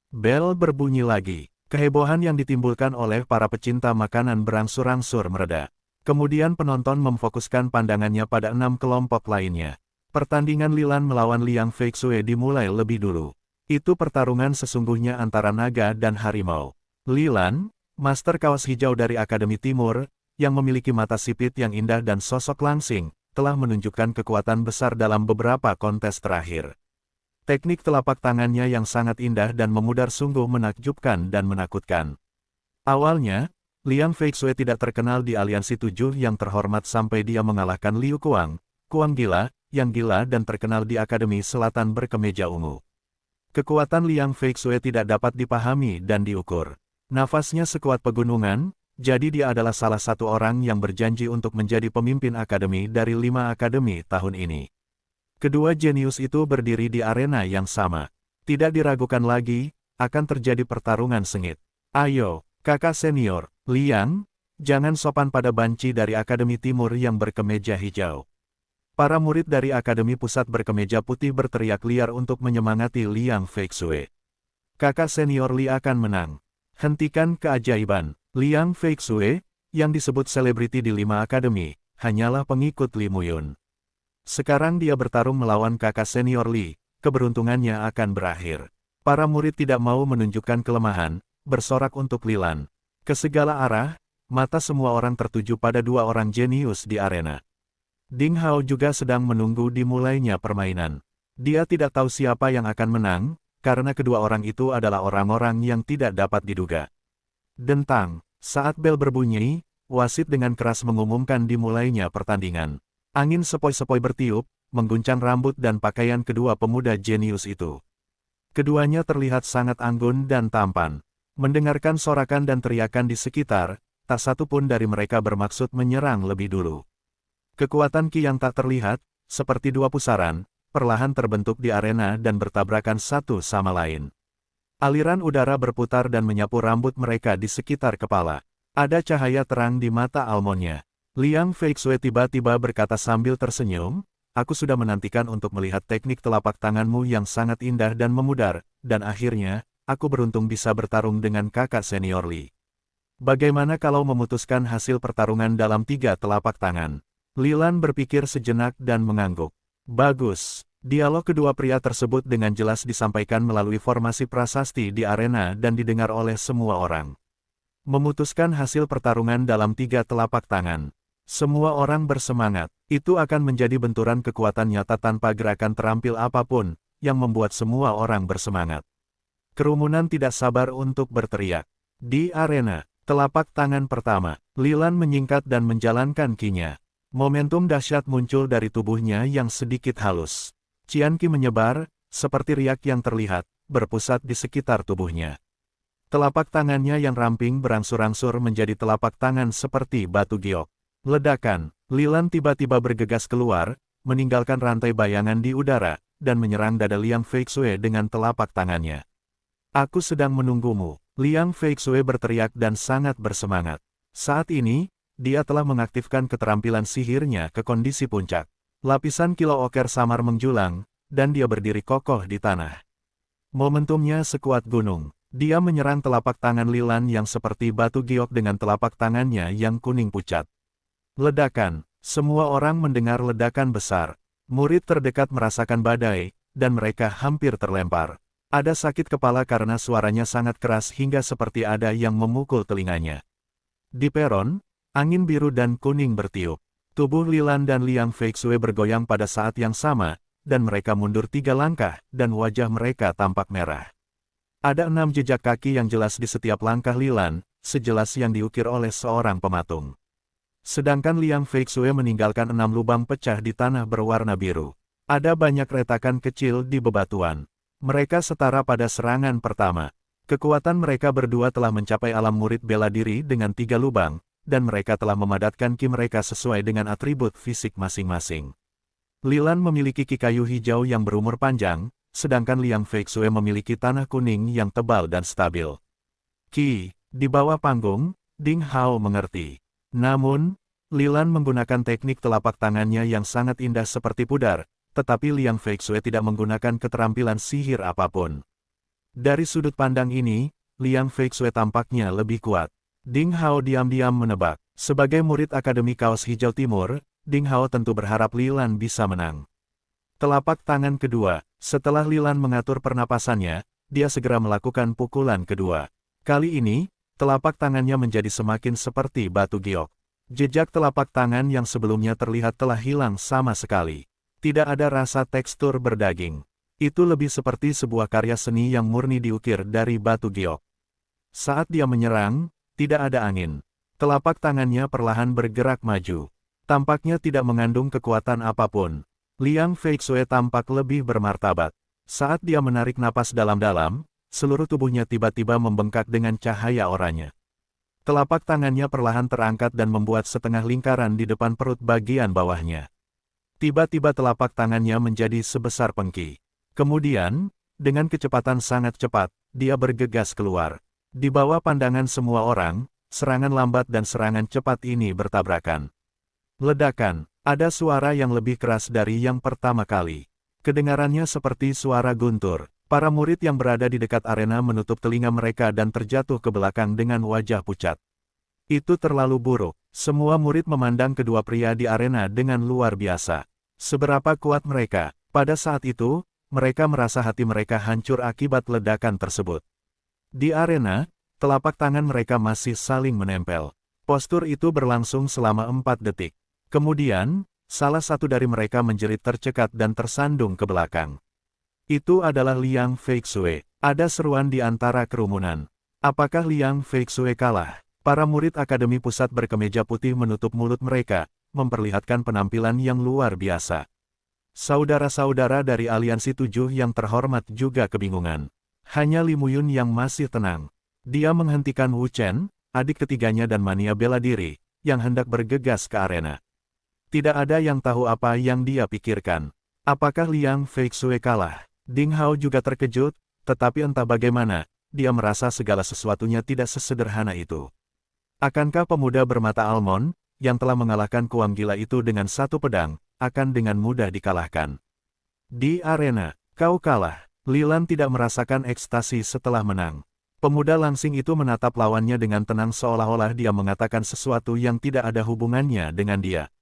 Bel berbunyi lagi. Kehebohan yang ditimbulkan oleh para pecinta makanan berangsur-angsur mereda. Kemudian penonton memfokuskan pandangannya pada 6 kelompok lainnya. Pertandingan Lilan melawan Liang Feixue dimulai lebih dulu. Itu pertarungan sesungguhnya antara naga dan harimau. Lilan, master kaos hijau dari Akademi Timur, yang memiliki mata sipit yang indah dan sosok langsing, telah menunjukkan kekuatan besar dalam beberapa kontes terakhir. Teknik telapak tangannya yang sangat indah dan memudar sungguh menakjubkan dan menakutkan. Awalnya, Liang Feixue tidak terkenal di aliansi 7 yang terhormat sampai dia mengalahkan Liu Kuang, Kuang gila, yang gila dan terkenal di Akademi Selatan berkemeja ungu. Kekuatan Liang Feixue tidak dapat dipahami dan diukur. Nafasnya sekuat pegunungan, jadi dia adalah salah satu orang yang berjanji untuk menjadi pemimpin akademi dari 5 akademi tahun ini. Kedua jenius itu berdiri di arena yang sama. Tidak diragukan lagi, akan terjadi pertarungan sengit. Ayo, kakak senior, Liang, jangan sopan pada banci dari Akademi Timur yang berkemeja hijau. Para murid dari Akademi Pusat berkemeja putih berteriak liar untuk menyemangati Liang Feixue. Kakak senior Li akan menang. Hentikan keajaiban. Liang Feixue, yang disebut selebriti di 5 akademi, hanyalah pengikut Li Muyun. Sekarang dia bertarung melawan kakak senior Li, keberuntungannya akan berakhir. Para murid tidak mau menunjukkan kelemahan, bersorak untuk Lilan. Ke segala arah, mata semua orang tertuju pada 2 orang jenius di arena. Ding Hao juga sedang menunggu dimulainya permainan. Dia tidak tahu siapa yang akan menang, karena kedua orang itu adalah orang-orang yang tidak dapat diduga. Dentang, saat bel berbunyi, wasit dengan keras mengumumkan dimulainya pertandingan. Angin sepoi-sepoi bertiup, mengguncang rambut dan pakaian kedua pemuda jenius itu. Keduanya terlihat sangat anggun dan tampan. Mendengarkan sorakan dan teriakan di sekitar, tak satu pun dari mereka bermaksud menyerang lebih dulu. Kekuatan Qi yang tak terlihat, seperti 2 pusaran, perlahan terbentuk di arena dan bertabrakan satu sama lain. Aliran udara berputar dan menyapu rambut mereka di sekitar kepala. Ada cahaya terang di mata almonnya. Liang Feixue tiba-tiba berkata sambil tersenyum, "Aku sudah menantikan untuk melihat teknik telapak tanganmu yang sangat indah dan memudar, dan akhirnya, aku beruntung bisa bertarung dengan kakak senior Li. Bagaimana kalau memutuskan hasil pertarungan dalam 3 telapak tangan?" Lilan berpikir sejenak dan mengangguk. Bagus. Dialog kedua pria tersebut dengan jelas disampaikan melalui formasi prasasti di arena dan didengar oleh semua orang. Memutuskan hasil pertarungan dalam 3 telapak tangan. Semua orang bersemangat. Itu akan menjadi benturan kekuatan nyata tanpa gerakan terampil apapun, yang membuat semua orang bersemangat. Kerumunan tidak sabar untuk berteriak. Di arena, telapak tangan pertama, Lilan menyingkat dan menjalankan kinya. Momentum dahsyat muncul dari tubuhnya yang sedikit halus. Qianqi menyebar, seperti riak yang terlihat, berpusat di sekitar tubuhnya. Telapak tangannya yang ramping berangsur-angsur menjadi telapak tangan seperti batu giok. Ledakan, Lilan tiba-tiba bergegas keluar, meninggalkan rantai bayangan di udara, dan menyerang dada Liang Feixue dengan telapak tangannya. "Aku sedang menunggumu," Liang Feixue berteriak dan sangat bersemangat. Saat ini, dia telah mengaktifkan keterampilan sihirnya ke kondisi puncak. Lapisan kilau oker samar menjulang, dan dia berdiri kokoh di tanah. Momentumnya sekuat gunung. Dia menyerang telapak tangan Lilan yang seperti batu giok dengan telapak tangannya yang kuning pucat. Ledakan. Semua orang mendengar ledakan besar. Murid terdekat merasakan badai, dan mereka hampir terlempar. Ada sakit kepala karena suaranya sangat keras hingga seperti ada yang memukul telinganya. Di peron, angin biru dan kuning bertiup. Tubuh Lilan dan Liang Feixue bergoyang pada saat yang sama, dan mereka mundur 3 langkah, dan wajah mereka tampak merah. Ada 6 jejak kaki yang jelas di setiap langkah Lilan, sejelas yang diukir oleh seorang pematung. Sedangkan Liang Feixue meninggalkan 6 lubang pecah di tanah berwarna biru. Ada banyak retakan kecil di bebatuan. Mereka setara pada serangan pertama. Kekuatan mereka berdua telah mencapai alam murid bela diri dengan 3 lubang, dan mereka telah memadatkan ki mereka sesuai dengan atribut fisik masing-masing. Lilan memiliki ki kayu hijau yang berumur panjang, sedangkan Liang Feixue memiliki tanah kuning yang tebal dan stabil. Ki, di bawah panggung, Ding Hao mengerti. Namun, Lilan menggunakan teknik telapak tangannya yang sangat indah seperti pudar, tetapi Liang Feixue tidak menggunakan keterampilan sihir apapun. Dari sudut pandang ini, Liang Feixue tampaknya lebih kuat. Ding Hao diam-diam menebak. Sebagai murid Akademi Kaos Hijau Timur, Ding Hao tentu berharap Lilan bisa menang. Telapak tangan kedua, setelah Lilan mengatur pernapasannya, dia segera melakukan pukulan kedua. Kali ini, telapak tangannya menjadi semakin seperti batu giok. Jejak telapak tangan yang sebelumnya terlihat telah hilang sama sekali. Tidak ada rasa tekstur berdaging. Itu lebih seperti sebuah karya seni yang murni diukir dari batu giok. Saat dia menyerang, tidak ada angin. Telapak tangannya perlahan bergerak maju. Tampaknya tidak mengandung kekuatan apapun. Liang Feixue tampak lebih bermartabat. Saat dia menarik napas dalam-dalam, seluruh tubuhnya tiba-tiba membengkak dengan cahaya oranye. Telapak tangannya perlahan terangkat dan membuat setengah lingkaran di depan perut bagian bawahnya. Tiba-tiba telapak tangannya menjadi sebesar pengki. Kemudian, dengan kecepatan sangat cepat, dia bergegas keluar. Di bawah pandangan semua orang, serangan lambat dan serangan cepat ini bertabrakan. Ledakan, ada suara yang lebih keras dari yang pertama kali. Kedengarannya seperti suara guntur. Para murid yang berada di dekat arena menutup telinga mereka dan terjatuh ke belakang dengan wajah pucat. Itu terlalu buruk. Semua murid memandang kedua pria di arena dengan luar biasa. Seberapa kuat mereka? Pada saat itu, mereka merasa hati mereka hancur akibat ledakan tersebut. Di arena, telapak tangan mereka masih saling menempel. Postur itu berlangsung selama 4 detik. Kemudian, salah satu dari mereka menjerit tercekat dan tersandung ke belakang. Itu adalah Liang Feixue. Ada seruan di antara kerumunan. Apakah Liang Feixue kalah? Para murid Akademi Pusat berkemeja putih menutup mulut mereka, memperlihatkan penampilan yang luar biasa. Saudara-saudara dari Aliansi 7 yang terhormat juga kebingungan. Hanya Li Muyun yang masih tenang. Dia menghentikan Wu Chen, adik ketiganya dan mania bela diri, yang hendak bergegas ke arena. Tidak ada yang tahu apa yang dia pikirkan. Apakah Liang Feixue kalah? Ding Hao juga terkejut, tetapi entah bagaimana, dia merasa segala sesuatunya tidak sesederhana itu. Akankah pemuda bermata almond, yang telah mengalahkan kuang gila itu dengan satu pedang, akan dengan mudah dikalahkan? Di arena, kau kalah. Lilan tidak merasakan ekstasi setelah menang. Pemuda langsing itu menatap lawannya dengan tenang seolah-olah dia mengatakan sesuatu yang tidak ada hubungannya dengan dia.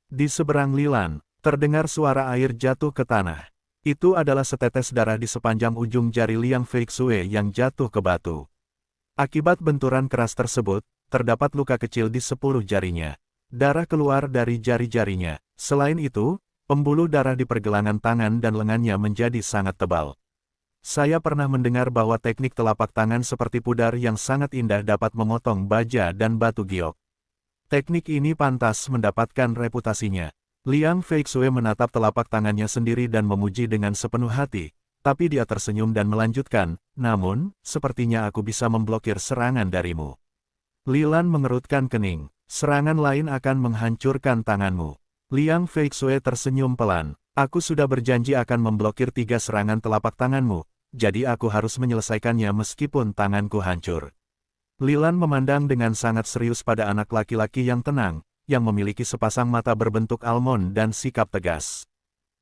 Di seberang Lilan, terdengar suara air jatuh ke tanah. Itu adalah setetes darah di sepanjang ujung jari Liang Feixue yang jatuh ke batu. Akibat benturan keras tersebut, terdapat luka kecil di 10 jarinya. Darah keluar dari jari-jarinya. Selain itu, pembuluh darah di pergelangan tangan dan lengannya menjadi sangat tebal. Saya pernah mendengar bahwa teknik telapak tangan seperti pudar yang sangat indah dapat memotong baja dan batu giok. Teknik ini pantas mendapatkan reputasinya. Liang Feixue menatap telapak tangannya sendiri dan memuji dengan sepenuh hati, tapi dia tersenyum dan melanjutkan, namun, sepertinya aku bisa memblokir serangan darimu. Lilan mengerutkan kening, serangan lain akan menghancurkan tanganmu. Liang Feixue tersenyum pelan, aku sudah berjanji akan memblokir 3 serangan telapak tanganmu, jadi aku harus menyelesaikannya meskipun tanganku hancur. Lilan memandang dengan sangat serius pada anak laki-laki yang tenang, yang memiliki sepasang mata berbentuk almond dan sikap tegas.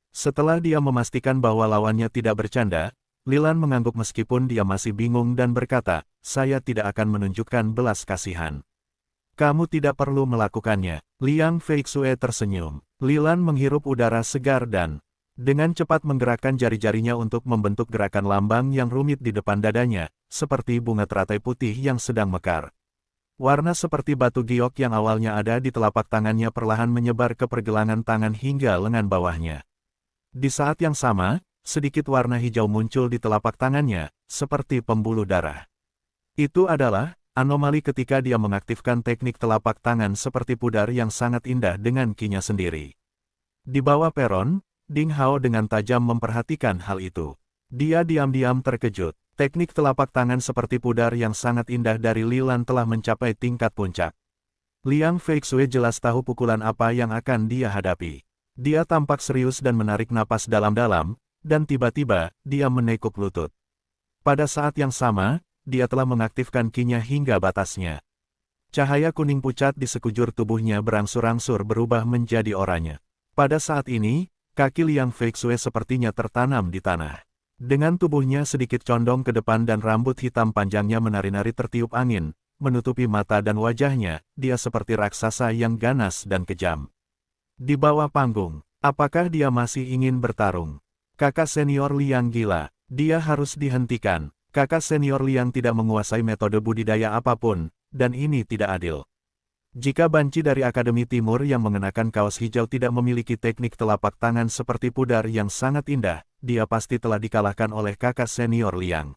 Setelah dia memastikan bahwa lawannya tidak bercanda, Lilan mengangguk meskipun dia masih bingung dan berkata, saya tidak akan menunjukkan belas kasihan. Kamu tidak perlu melakukannya. Liang Feixue tersenyum. Lilan menghirup udara segar dan, dengan cepat menggerakkan jari-jarinya untuk membentuk gerakan lambang yang rumit di depan dadanya, seperti bunga teratai putih yang sedang mekar. Warna seperti batu giok yang awalnya ada di telapak tangannya perlahan menyebar ke pergelangan tangan hingga lengan bawahnya. Di saat yang sama, sedikit warna hijau muncul di telapak tangannya, seperti pembuluh darah. Itu adalah anomali ketika dia mengaktifkan teknik telapak tangan seperti pudar yang sangat indah dengan kinya sendiri. Di bawah peron, Ding Hao dengan tajam memperhatikan hal itu. Dia diam-diam terkejut. Teknik telapak tangan seperti pudar yang sangat indah dari Lilan telah mencapai tingkat puncak. Liang Feixue jelas tahu pukulan apa yang akan dia hadapi. Dia tampak serius dan menarik napas dalam-dalam, dan tiba-tiba, dia menekuk lutut. Pada saat yang sama, dia telah mengaktifkan kinya hingga batasnya. Cahaya kuning pucat di sekujur tubuhnya berangsur-angsur berubah menjadi oranye. Pada saat ini, kaki Liang Feixue sepertinya tertanam di tanah. Dengan tubuhnya sedikit condong ke depan dan rambut hitam panjangnya menari-nari tertiup angin, menutupi mata dan wajahnya, dia seperti raksasa yang ganas dan kejam. Di bawah panggung, apakah dia masih ingin bertarung? Kakak senior Liang gila, dia harus dihentikan. Kakak senior Liang tidak menguasai metode budidaya apapun, dan ini tidak adil. Jika banci dari Akademi Timur yang mengenakan kaos hijau tidak memiliki teknik telapak tangan seperti pudar yang sangat indah, dia pasti telah dikalahkan oleh kakak senior Liang.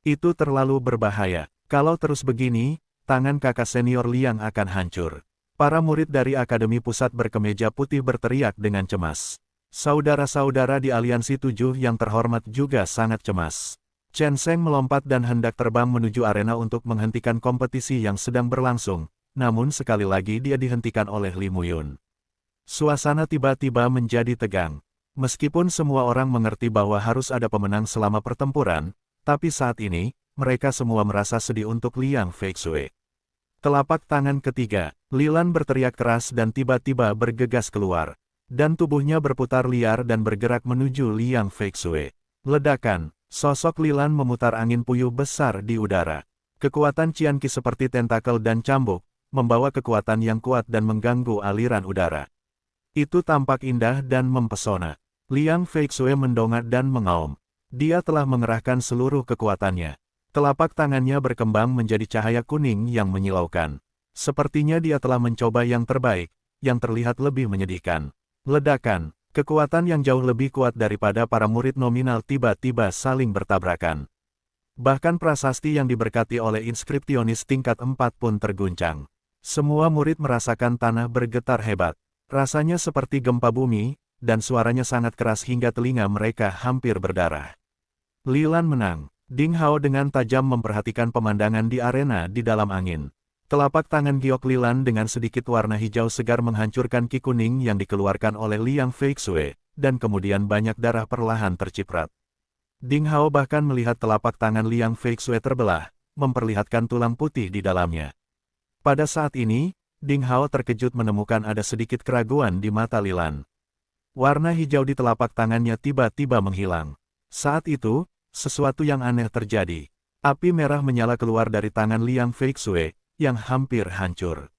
Itu terlalu berbahaya. Kalau terus begini, tangan kakak senior Liang akan hancur. Para murid dari Akademi Pusat berkemeja putih berteriak dengan cemas. Saudara-saudara di Aliansi 7 yang terhormat juga sangat cemas. Chen Sheng melompat dan hendak terbang menuju arena untuk menghentikan kompetisi yang sedang berlangsung. Namun sekali lagi dia dihentikan oleh Li Muyun. Suasana tiba-tiba menjadi tegang. Meskipun semua orang mengerti bahwa harus ada pemenang selama pertempuran, tapi saat ini, mereka semua merasa sedih untuk Liang Feixue. Telapak tangan ketiga, Lilan berteriak keras dan tiba-tiba bergegas keluar. Dan tubuhnya berputar liar dan bergerak menuju Liang Feixue. Ledakan, sosok Lilan memutar angin puyuh besar di udara. Kekuatan Qianqi seperti tentakel dan cambuk, membawa kekuatan yang kuat dan mengganggu aliran udara. Itu tampak indah dan mempesona. Liang Feixue mendongak dan mengaum. Dia telah mengerahkan seluruh kekuatannya. Telapak tangannya berkembang menjadi cahaya kuning yang menyilaukan. Sepertinya dia telah mencoba yang terbaik, yang terlihat lebih menyedihkan. Ledakan, kekuatan yang jauh lebih kuat daripada para murid nominal tiba-tiba saling bertabrakan. Bahkan prasasti yang diberkati oleh inskripsionis tingkat 4 pun terguncang. Semua murid merasakan tanah bergetar hebat. Rasanya seperti gempa bumi, dan suaranya sangat keras hingga telinga mereka hampir berdarah. Lilan menang. Ding Hao dengan tajam memperhatikan pemandangan di arena di dalam angin. Telapak tangan giok Lilan dengan sedikit warna hijau segar menghancurkan ki kuning yang dikeluarkan oleh Liang Feixue, dan kemudian banyak darah perlahan terciprat. Ding Hao bahkan melihat telapak tangan Liang Feixue terbelah, memperlihatkan tulang putih di dalamnya. Pada saat ini, Ding Hao terkejut menemukan ada sedikit keraguan di mata Lilan. Warna hijau di telapak tangannya tiba-tiba menghilang. Saat itu, sesuatu yang aneh terjadi. Api merah menyala keluar dari tangan Liang Feixue, yang hampir hancur.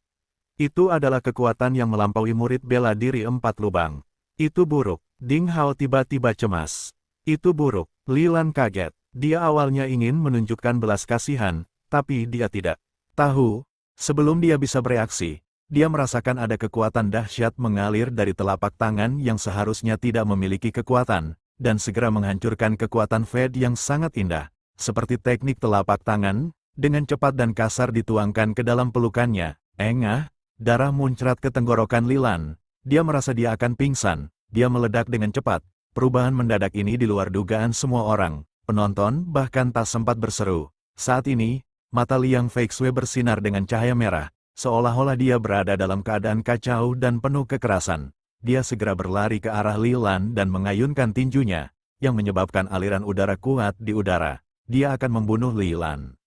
Itu adalah kekuatan yang melampaui murid bela diri 4 lubang. Itu buruk. Ding Hao tiba-tiba cemas. Itu buruk. Lilan kaget. Dia awalnya ingin menunjukkan belas kasihan, tapi dia tidak tahu. Sebelum dia bisa bereaksi, dia merasakan ada kekuatan dahsyat mengalir dari telapak tangan yang seharusnya tidak memiliki kekuatan, dan segera menghancurkan kekuatan Fed yang sangat indah. Seperti teknik telapak tangan, dengan cepat dan kasar dituangkan ke dalam pelukannya. Engah, darah muncrat ke tenggorokan Lilan. Dia merasa dia akan pingsan. Dia meledak dengan cepat. Perubahan mendadak ini di luar dugaan semua orang. Penonton bahkan tak sempat berseru. Saat ini, mata Liang Feixue bersinar dengan cahaya merah. Seolah-olah dia berada dalam keadaan kacau dan penuh kekerasan. Dia segera berlari ke arah Lilan dan mengayunkan tinjunya, yang menyebabkan aliran udara kuat di udara. Dia akan membunuh Lilan.